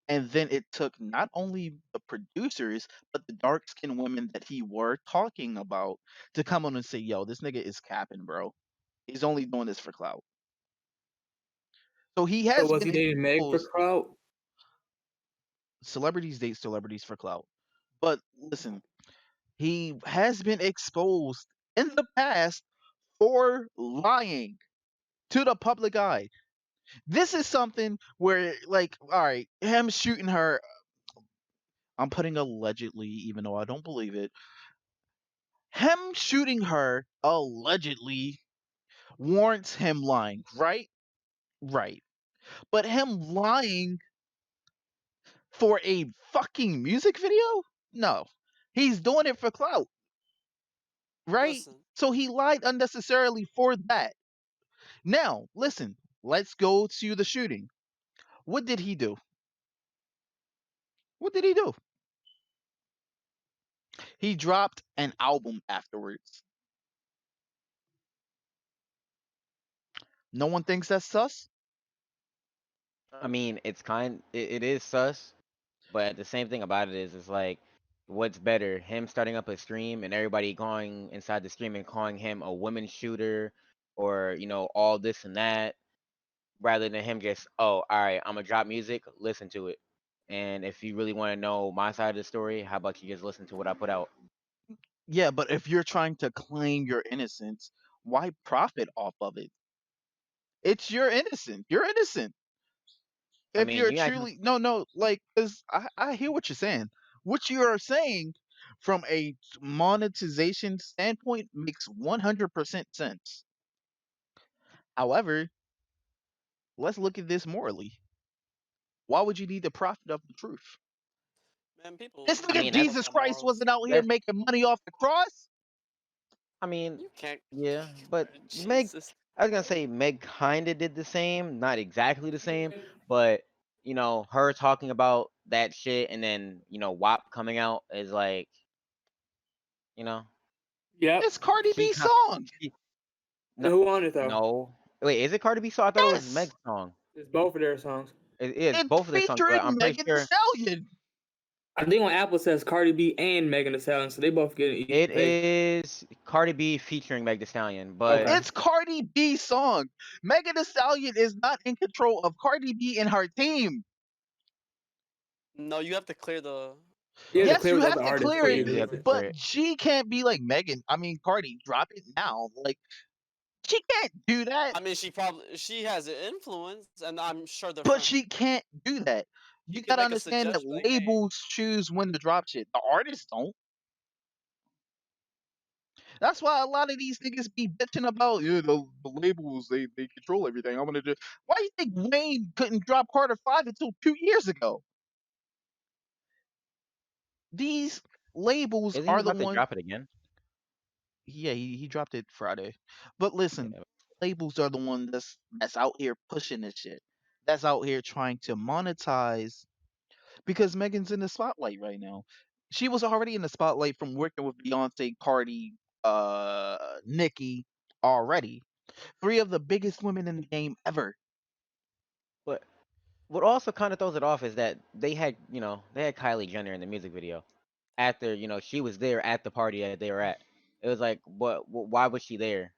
And then it took not only the producers, but the dark skinned women that he were talking about to come on and say, "Yo, this nigga is capping, bro. He's only doing this for clout." So he So has was been he dating Meg for exposed. clout? Celebrities date celebrities for clout. But listen, he has been exposed in the past for lying to the public eye. This is something where, like, all right, him shooting her, I'm putting allegedly, even though I don't believe it. Him shooting her allegedly warrants him lying, right? Right. But him lying for a fucking music video? No. He's doing it for clout, right? Listen, So he lied unnecessarily for that. Now, listen, let's go to the shooting. What did he do? What did he do? He dropped an album afterwards. No one thinks that's sus? I mean, it is sus, but the same thing about it is, it's like, what's better, him starting up a stream and everybody going inside the stream and calling him a women shooter, or all this and that, rather than him just, oh, all right, I'm gonna drop music, listen to it. And if you really want to know my side of the story, how about you just listen to what I put out? Yeah, but if you're trying to claim your innocence, why profit off of it? It's your innocent. You're innocent. I If mean, you're you guys, truly no, like, because I hear what you're saying. What you are saying from a monetization standpoint makes 100% sense. However, let's look at this morally. Why would you need to profit off the truth? man, people This I nigga mean, people Jesus got Christ morals. wasn't out here that's, making money off the cross. I mean, You can't. yeah, but Meg, Jesus. I was gonna say Meg kinda did the same, not exactly the same, but her talking about that shit and then WAP coming out is like, you know, Yep. It's Cardi he B kind, song. he, no, And who on it though? no, wait, is it Cardi B song? I thought it was Yes, Meg's song. It's both of their songs. It is it's both of their songs, but I'm featuring pretty Megan Thee sure. Stallion. I think on Apple says Cardi B and Megan Thee Stallion, so they both get It is Cardi B featuring Meg Thee Stallion, but Okay. It's Cardi B's song. Megan Thee Stallion is not in control of Cardi B and her team. No, you have to clear the. You have to Yes, clear you with have other to artists clear before yeah, it, you you have release to it. clear but it. she can't be like Megan. I mean, Cardi, drop it now. Like, she can't do that. I mean, she has an influence, and I'm sure they're But friends. she can't do that. You You can gotta make a understand that suggestion like, hey, labels choose when to drop shit. The artists don't. That's why a lot of these niggas be bitching about the labels. They control everything. I'm gonna do. Why do you think Wayne couldn't drop Carter 5 until 2 years ago? These labels Isn't he are the about to one. drop it again? Yeah, he dropped it Friday. But listen, Yeah. labels are the one that's out here pushing this shit. That's out here trying to monetize because Megan's in the spotlight right now. She was already in the spotlight from working with Beyonce, Cardi, Nicki already. Three of the biggest women in the game ever. But what also kind of throws it off is that they had Kylie Jenner in the music video after she was there at the party that they were at. It was like, why was she there?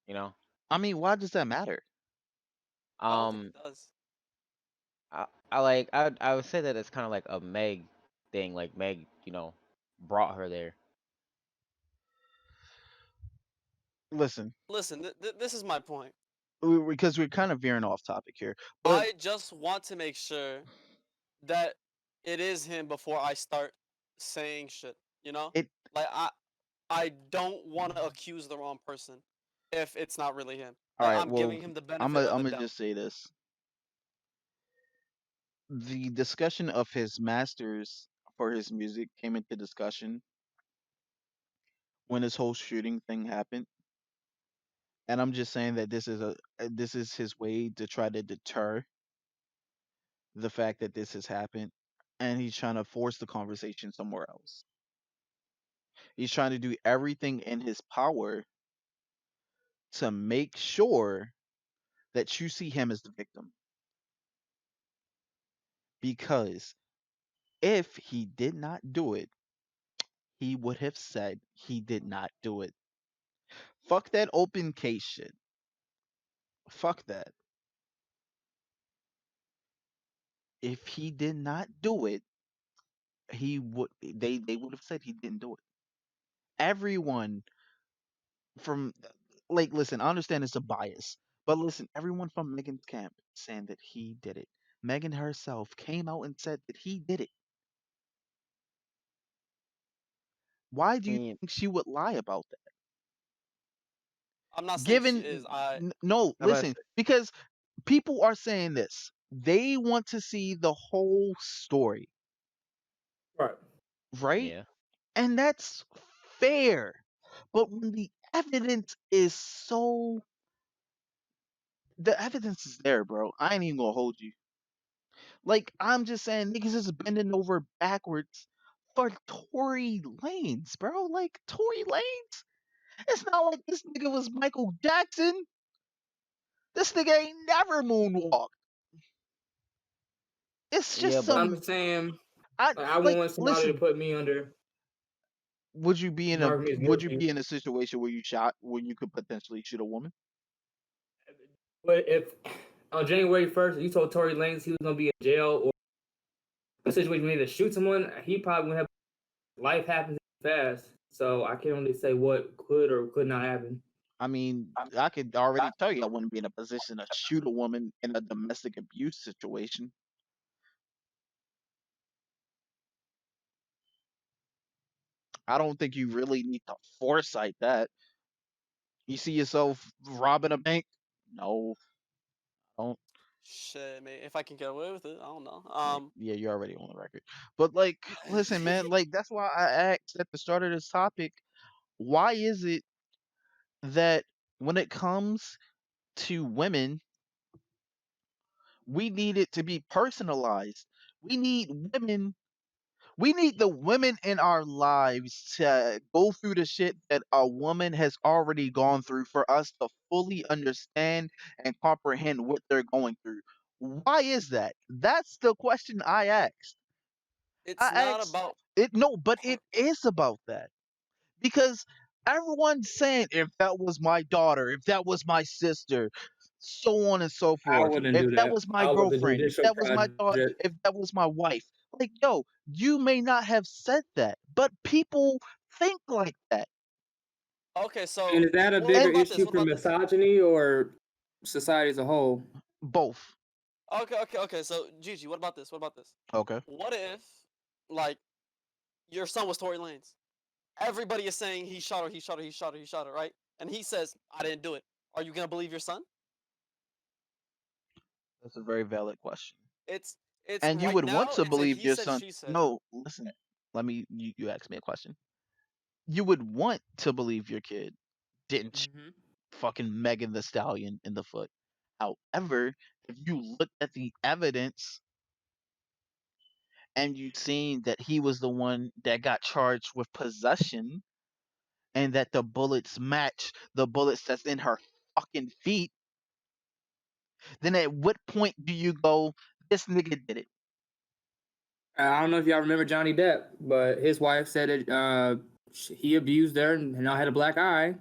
You know, I mean, why does that matter? I don't think um, it does. I would say that it's kind of like a Meg thing. Like Meg, brought her there. Listen, Listen, this is my point. because we're kind of veering off topic here, but I just want to make sure that it is him before I start saying shit. You know, it. like I don't want to accuse the wrong person if it's not really him. All Like right, I'm well, giving him the I'm benefit gonna of I'm the gonna doubt. just say this: the discussion of his masters for his music came into discussion when this whole shooting thing happened, and I'm just saying that this is his way to try to deter the fact that this has happened, and he's trying to force the conversation somewhere else. He's trying to do everything in his power to make sure that you see him as the victim. Because if he did not do it, he would have said he did not do it. Fuck that open case shit. Fuck that. If he did not do it, they would have said he didn't do it. Everyone from like listen, I understand it's a bias, but listen, everyone from Megan's camp saying that he did it. Megan herself came out and said that he did it. Why I do you mean, think she would lie about that? I'm not saying she is. Given no, how about listen, because people are saying this. They want to see the whole story, Right. right? yeah, And that's fair. But when the evidence is there, bro. I ain't even gonna hold you. Like, I'm just saying niggas is bending over backwards for Tory Lanez, bro. Like Tory Lanez? It's not like this nigga was Michael Jackson. This nigga ain't never moonwalked. It's yeah, just but I'm some saying I like, I like want somebody to listen, put me under mark me as would you guilty. be in a situation where you could potentially shoot a woman? But if on January 1st you told Tory Lanez he was gonna be in jail or a situation where he had to shoot someone, he probably would have life happens fast. So I can only say what could or could not happen. I mean, I could already tell you I wouldn't be in a position to shoot a woman in a domestic abuse situation. I don't think you really need to foresight that. You see yourself robbing a bank? No, don't. Shit, man. If I can get away with it, I don't know. Yeah, you're already on the record. But like, listen, man, like that's why I asked at the start of this topic, why is it that when it comes to women, we need it to be personalized? We need women We need the women in our lives to go through the shit that a woman has already gone through for us to fully understand and comprehend what they're going through. Why is that? That's the question I asked. It's I not asked about. it. No, but it is about that because everyone's saying if that was my daughter, if that was my sister, so on and so I forth. wouldn't If do that that. was my I was a girlfriend, if judicial that was my daughter, project. if that was my wife. Like, yo, you may not have said that, but people think like that. Okay, so And is that a what bigger And about this? issue What for about this? misogyny or society as a whole? both. Okay. So Gigi, what about this? What about this? Okay. What if, like, your son was Tory Lanez? Everybody is saying he shot her, he shot her, he shot her, he shot her, right? And he says, I didn't do it. Are you gonna believe your son? That's a very valid question. It's it's And you right would want now. to It's a believe he your said, son. she said. No, listen. Let me. You asked me a question. You would want to believe your kid didn't Mm-hmm. fucking Megan the Stallion in the foot. However, if you look at the evidence and you seen that he was the one that got charged with possession and that the bullets match the bullets that's in her fucking feet, then at what point do you go, this nigga did it? I don't know if y'all remember Johnny Depp, but his wife said that he abused her and now had a black eye.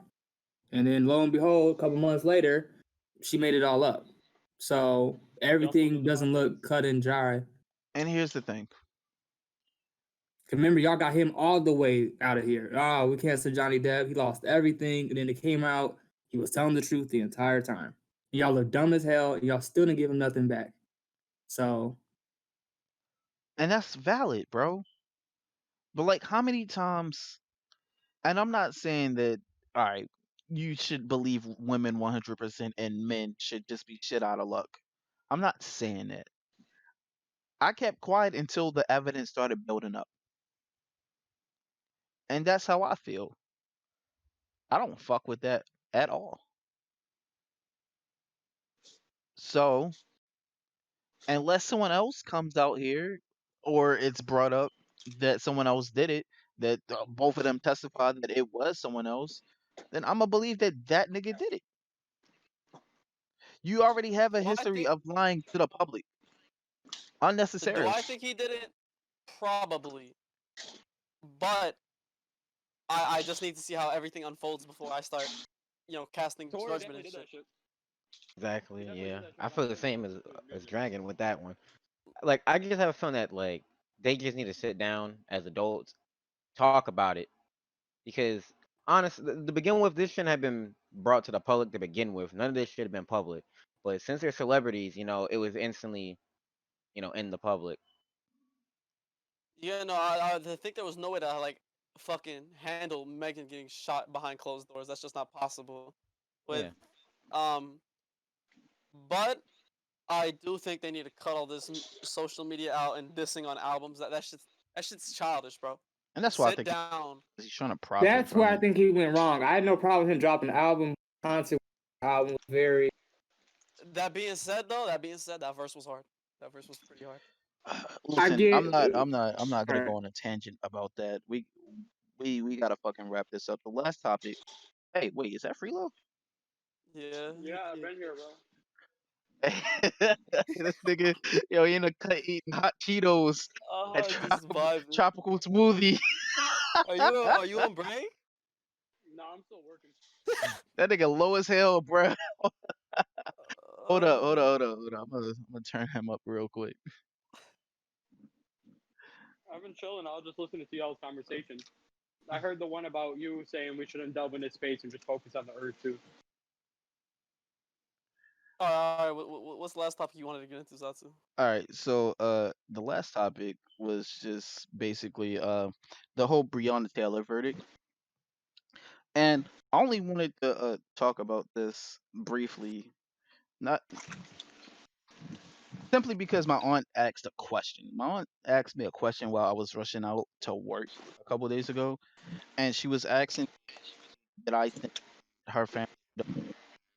And then lo and behold, a couple months later, she made it all up. So everything doesn't look cut and dry. And here's the thing. Remember, y'all got him all the way out of here. Oh, we can't say Johnny Depp. He lost everything. And then it came out, he was telling the truth the entire time. Y'all are dumb as hell. And y'all still didn't give him nothing back. So. And that's valid, bro. But like, how many times, and I'm not saying that, all right, you should believe women 100% and men should just be shit out of luck. I'm not saying that. I kept quiet until the evidence started building up. And that's how I feel. I don't fuck with that at all. So, unless someone else comes out here or it's brought up that someone else did it, that both of them testified that it was someone else, then I'm going to believe that that nigga did it. You already have a Do I history think? of lying to the public Do unnecessarily. I think he did it? Probably. But I just need to see how everything unfolds before I start, casting judgment and shit. Exactly. Yeah, I feel the same as Dragon with that one. Like, I just have a feeling that like they just need to sit down as adults, talk about it, because honestly, to begin with, this shouldn't have been brought to the public to begin with. None of this should have been public. But since they're celebrities, it was instantly, in the public. Yeah, no, I think there was no way to like fucking handle Megan getting shot behind closed doors. That's just not possible. With Yeah. um, but I do think they need to cut all this social media out and dissing on albums. That shit's childish, bro. And that's why I Sit think down. he's trying to profit That's from where I it. think he went wrong. I had no problem with him dropping the album. Content album was very. That being said, though, that verse was hard. That verse was pretty hard. I Listen, get. I'm not gonna Alright. go on a tangent about that. We gotta fucking wrap this up. The last topic. Hey, wait, is that Freelo? Yeah. Yeah, I've been here, bro. This nigga, yo, he in the cut eating hot Cheetos and Oh, just vibing. tropical smoothie. Are you on break? No, I'm still working. That nigga low as hell, bro. Hold up, hold up, Uh, hold up, hold up. I'm gonna turn him up real quick. I've been chilling. I'll just listen to y'all's conversation. I heard the one about you saying we shouldn't delve into space and just focus on the Earth too. all right. What's the last topic you wanted to get into, Zatsu? All right, so the last topic was just basically the whole Breonna Taylor verdict, and I only wanted to talk about this briefly, not simply because my aunt asked a question. My aunt asked me a question while I was rushing out to work a couple days ago, and she was asking that I think her family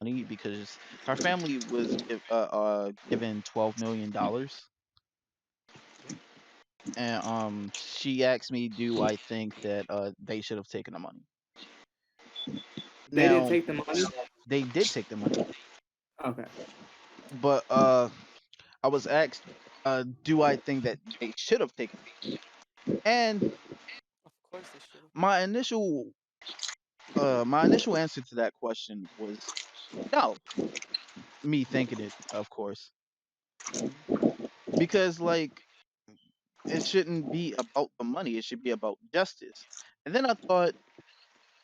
money because her family was given $12 million, and she asked me, do I think that they should have taken the money? They didn't Now take the money. they did take the money, Okay. but I was asked, do I think that they should have taken? And Of course they should. my initial my initial answer to that question was no. Me thinking it, of course, because like it shouldn't be about the money. It should be about justice. And then I thought,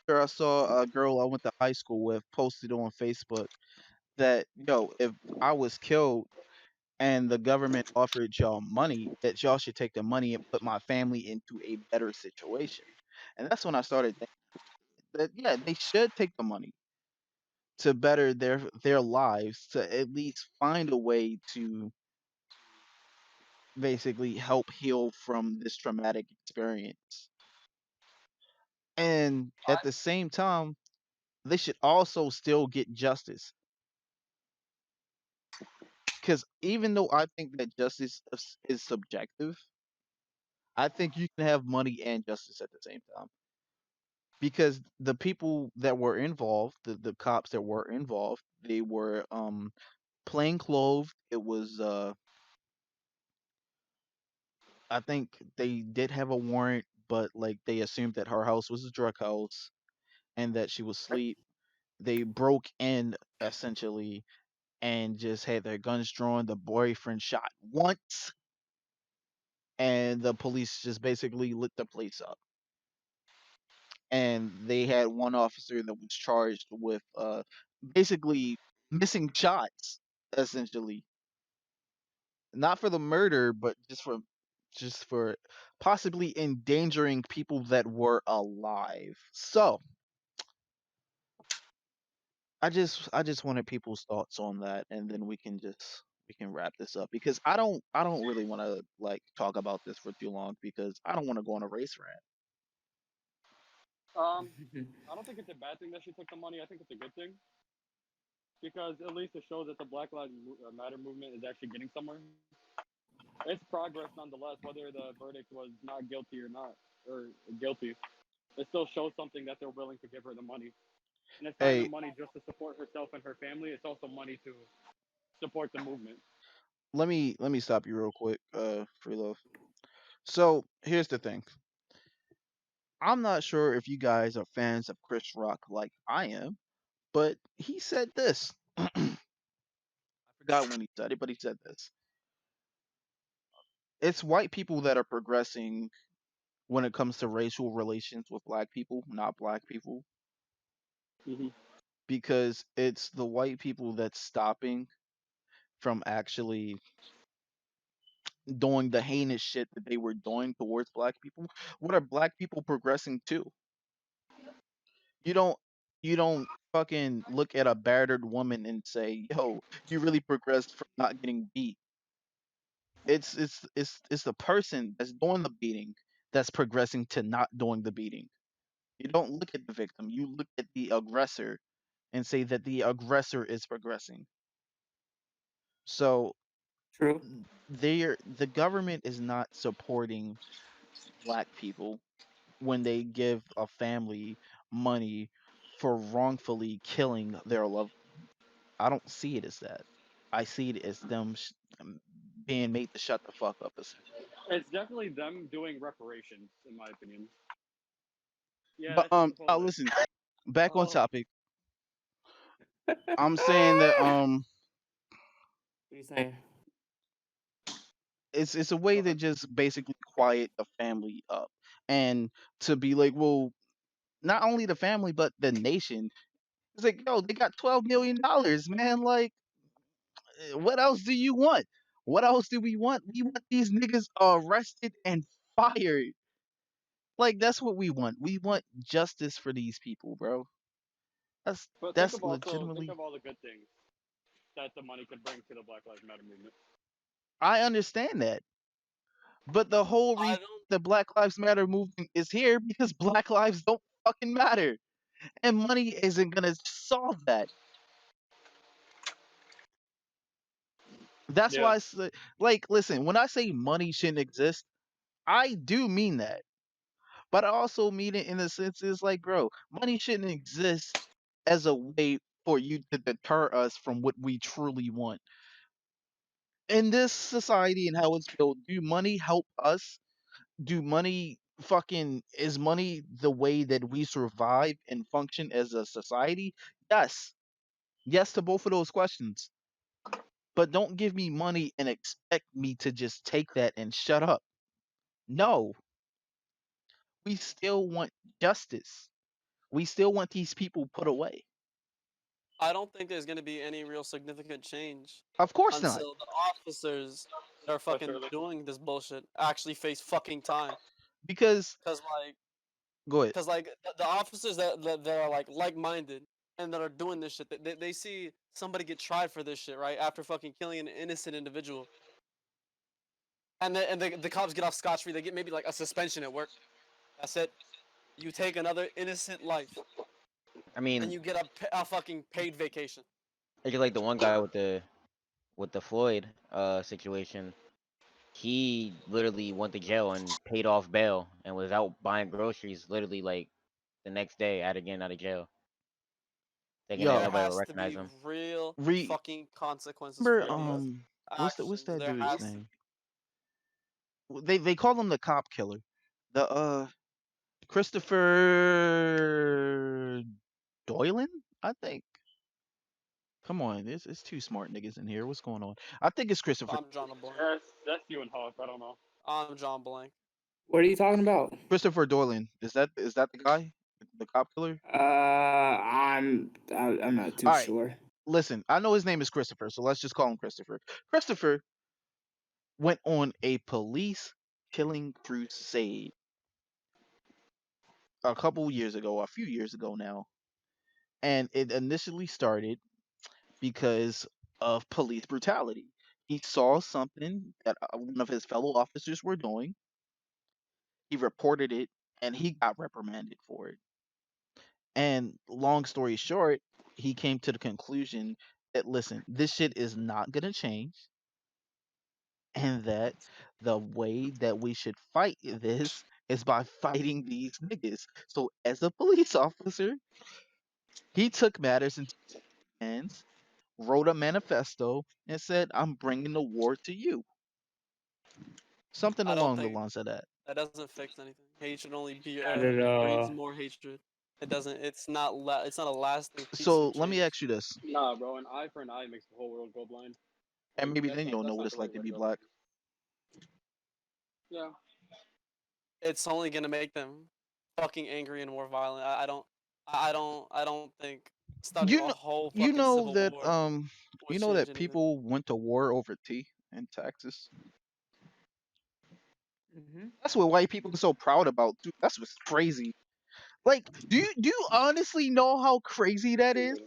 sure, I saw a girl I went to high school with posted on Facebook that, yo, if I was killed and the government offered y'all money, that y'all should take the money and put my family into a better situation. And that's when I started thinking that, yeah, they should take the money to better their lives, to at least find a way to basically help heal from this traumatic experience. And at the same time, they should also still get justice. Because even though I think that justice is subjective, I think you can have money and justice at the same time. Because the people that were involved, the cops that were involved, they were plain clothed. It was I think they did have a warrant, but like they assumed that her house was a drug house and that she was asleep. They broke in essentially and just had their guns drawn. The boyfriend shot once, and the police just basically lit the place up. And they had one officer that was charged with basically missing shots, essentially, not for the murder, but just for possibly endangering people that were alive. So I just wanted people's thoughts on that, and then we can wrap this up because I don't really want to like talk about this for too long because I don't want to go on a race rant. I don't think it's a bad thing that she took the money. I think it's a good thing because at least it shows that the Black Lives Matter movement is actually getting somewhere. It's progress nonetheless, whether the verdict was not guilty or not, or guilty. It still shows something that they're willing to give her the money. And it's not even Hey, money just to support herself and her family. It's also money to support the movement. let me stop you real quick, Free Love. So here's the thing. I'm not sure if you guys are fans of Chris Rock like I am, but he said this. I forgot when he said it, but he said this. It's white people that are progressing when it comes to racial relations with black people, not black people, Hmm. because it's the white people that's stopping from actually doing the heinous shit that they were doing towards black people. What are black people progressing to? You don't you don't fucking look at a battered woman and say, "Yo, you really progressed from not getting beat." It's the person that's doing the beating that's progressing to not doing the beating. You don't look at the victim. You look at the aggressor and say that the aggressor is progressing. So True. the government is not supporting black people when they give a family money for wrongfully killing their loved. I don't see it as that. I see it as them being made to shut the fuck up. It's definitely them doing reparations, in my opinion. Yeah, But that's what the poll is. listen, back on Oh, topic. I'm saying that what are you saying? it's a way Go to ahead. just basically quiet the family up and to be like, well, not only the family but the nation. It's like, yo, they got $12 million, man. Like, what else do you want? What else do we want? We want these niggas arrested and fired. Like, that's what we want. We want justice for these people, bro. That's But that's think legitimately. of all the good things that the money could bring to the Black Lives Matter movement. I understand that, but the whole I reason don't. the Black Lives Matter movement is here because Black lives don't fucking matter, and money isn't gonna solve that. That's Yeah. why, like, listen, when I say money shouldn't exist, I do mean that. But I also mean it in the sense is like, bro, money shouldn't exist as a way for you to deter us from what we truly want. In this society and how it's built, do money help us? do money fucking is money the way that we survive and function as a society? Yes. Yes to both of those questions. But don't give me money and expect me to just take that and shut up. No. We still want justice. We still want these people put away. I don't think there's gonna be any real significant change Of course not. until the officers that are fucking early. doing this bullshit actually face fucking time. Because Cause like, go ahead. cause like the officers that are like minded and that are doing this shit, they see somebody get tried for this shit right after fucking killing an innocent individual, and the cops get off scotch free. They get maybe like a suspension at work. That's it. You take another innocent life, I and mean, you get a fucking paid vacation. it's like the one guy with the Floyd situation. He literally went to jail and paid off bail and was out buying groceries literally like the next day out again out of jail, thinking that There Yo, nobody would has to recognize be him. real fucking consequences remember for these what's actions. that There dude's has to. name? They call him the cop killer. The Christopher Doylan, I think. Come on, it's two smart niggas in here. What's going on? I think it's Christopher. I'm John Blank. That's you and Hawk. I don't know. I'm John Blank. What are you talking about? Christopher Doylan. Is that the guy? The cop killer? I'm not too All right. sure. Listen, I know his name is Christopher, so let's just call him Christopher. Christopher went on a police killing crusade a few years ago now. And it initially started because of police brutality. He saw something that one of his fellow officers were doing. He reported it and he got reprimanded for it. And long story short, he came to the conclusion that listen, this shit is not going to change and that the way that we should fight this is by fighting these niggas. So as a police officer, he took matters into his hands, wrote a manifesto, and said, "I'm bringing the war to you." Something I don't along the think lines of that. that doesn't fix anything. Hatred only Not at breeds all. more hatred. It doesn't. It's not a lasting piece So of let me change. ask you this, Nah, bro. An eye for an eye makes the whole world go blind. and Like maybe then you'll know that's what not it's the like right to way be to go. black. Yeah. It's only gonna make them fucking angry and more violent. I don't think starting You a know, whole you fucking know civil that war would you know change that anything. people went to war over tea in Texas. That's what white people are so proud about too. That's what's crazy. Like, do you honestly know how crazy that is?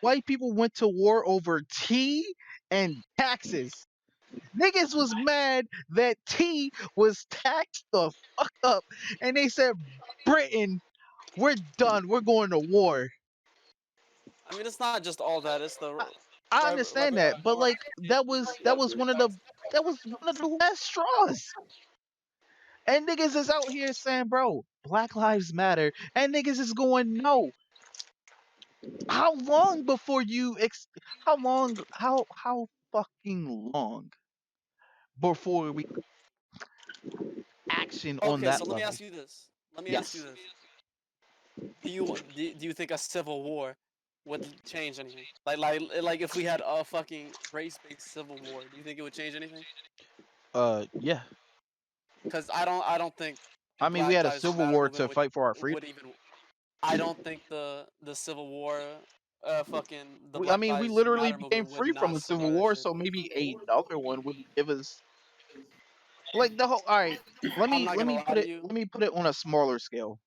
White people went to war over tea and taxes. Niggas was mad that tea was taxed the fuck up, and they said, "Britain, we're done. We're going to war." I mean, it's not just all that. It's the I understand that, but like that was one of the last straws. And niggas is out here saying, "Bro, Black Lives Matter," and niggas is going, "No." How long before how long? How fucking long before we action on Okay, that so let me level? ask you this. Let me ask you Yes. this. Do you think a civil war would change anything? Like if we had a fucking race-based civil war, do you think it would change anything? Yeah. Because I don't think the I mean, we Black had a Lives civil Matter war movement to fight for our freedom. would even. I don't think the Civil War, fucking the I Black mean, we Lives literally Matter became movement would free from not the Civil support that War, shit. so maybe another one would give us like the whole. All right, I'm not gonna lie to you. let me put it on a smaller scale.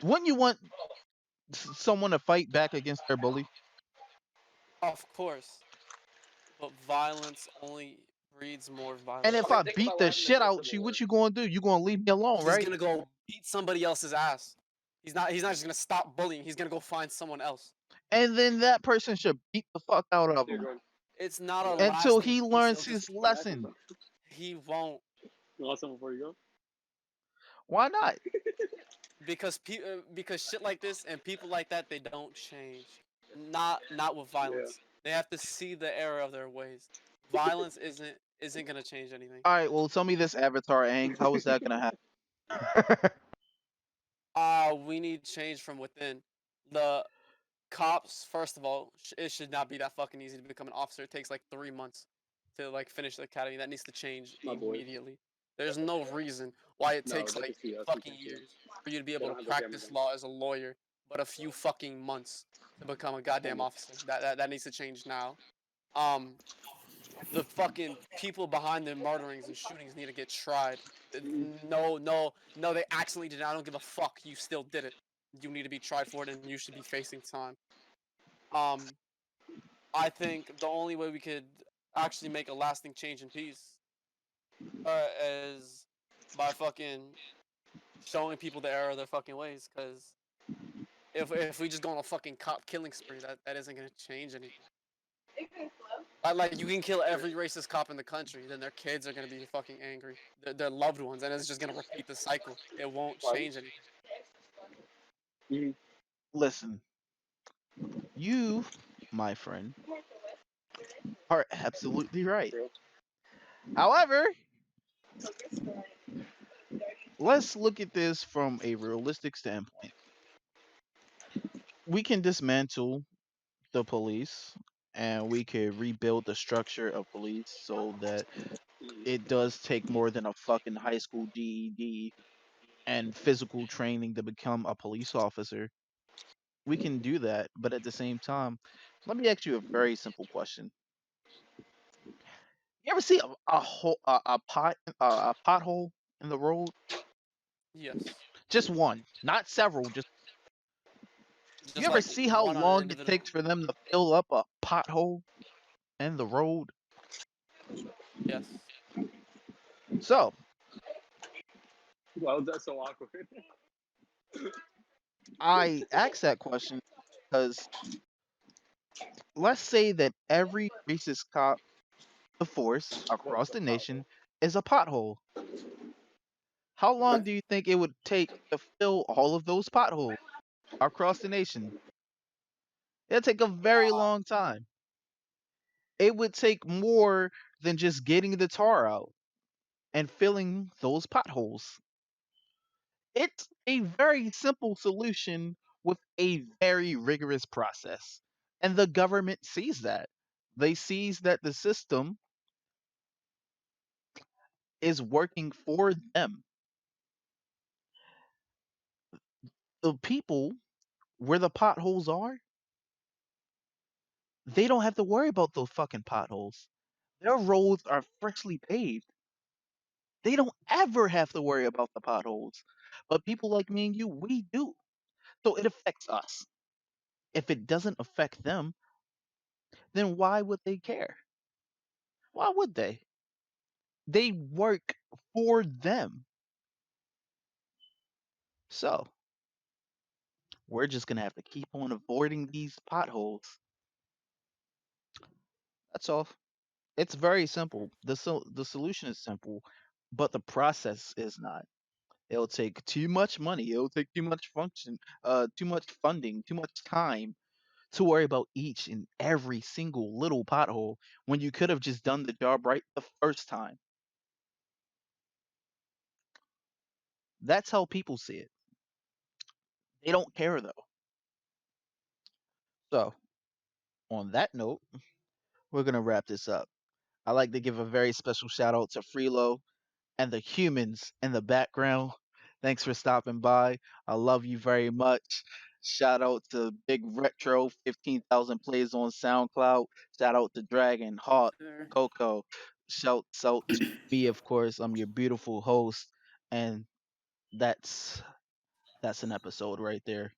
Wouldn't you want someone to fight back against their bully? Of course, but violence only breeds more And violence. if I beat the shit out you, what you gonna do? You gonna leave me alone, He's right? gonna go beat somebody else's ass. He's not just gonna stop bullying. He's gonna go find someone else. And then that person should beat the fuck out of Here, him go. It's not a until lasting he piece. learns It'll just his lesson. he won't You want something before you go? Why not? because shit like this and people like that they don't change. Not with violence. They have to see the error of their ways. violence isn't gonna change anything. All right, well, tell me this, Avatar Aang. How is that gonna happen? We need change from within. The cops, first of all, it should not be that fucking easy to become an officer. It takes like 3 months to like finish the academy. That needs to change My boys. immediately. There's no reason why it No, takes they like can see us. We fucking can't see them. years for you to be They able don't to have their cameras practice on. law as a lawyer, but a few fucking months to become a goddamn Homie. officer. That needs to change now. Um, the fucking people behind the murderings and shootings need to get tried. No, no, no, they accidentally did it. I don't give a fuck. You still did it. You need to be tried for it, and you should be facing time. Um, I think the only way we could actually make a lasting change in peace is by fucking showing people the error of their fucking ways. Because if we just go on a fucking cop killing spree, that isn't gonna change anything. Like you can kill every racist cop in the country, then their kids are gonna be fucking angry, their loved ones, and it's just gonna repeat the cycle. It won't change anything. Mhm. Listen, you, my friend, are absolutely right. True. However, let's look at this from a realistic standpoint. We can dismantle the police and we could rebuild the structure of police so that it does take more than a fucking high school GED and physical training to become a police officer. We can do that, but at the same time, let me ask you a very simple question. You ever see a pothole in the road? Yes, Just one, not several. Just you just ever like see how one on an long it individual. takes for them to fill up a pothole in the road? Yes. So Why was that so awkward? I asked that question because let's say that every racist cop, the force What across the the fuck? nation is a pothole. How long do you think it would take to fill all of those potholes across the nation? It'd take a very long time. It would take more than just getting the tar out and filling those potholes. It's a very simple solution with a very rigorous process. And the government sees that. They sees that the system is working for them. The people where the potholes are, they don't have to worry about those fucking potholes. Their roads are freshly paved. They don't ever have to worry about the potholes. But people like me and you, we do. So it affects us. If it doesn't affect them, then why would they care? Why would they? They work for them. So we're just gonna have to keep on avoiding these potholes. That's all. It's very simple. The solution is simple, but the process is not. It'll take too much money. It'll take too much too much funding, too much time to worry about each and every single little pothole when you could have just done the job right the first time. That's how people see it. They don't care though. So, on that note, we're gonna wrap this up. I like to give a very special shout out to Freelo and the humans in the background. Thanks for stopping by. I love you very much. Shout out to Big Retro, 15,000 plays on SoundCloud. Shout out to Dragon, Hawk, Sure. Coco. Shout out to me, of course. I'm your beautiful host, and that's an episode right there.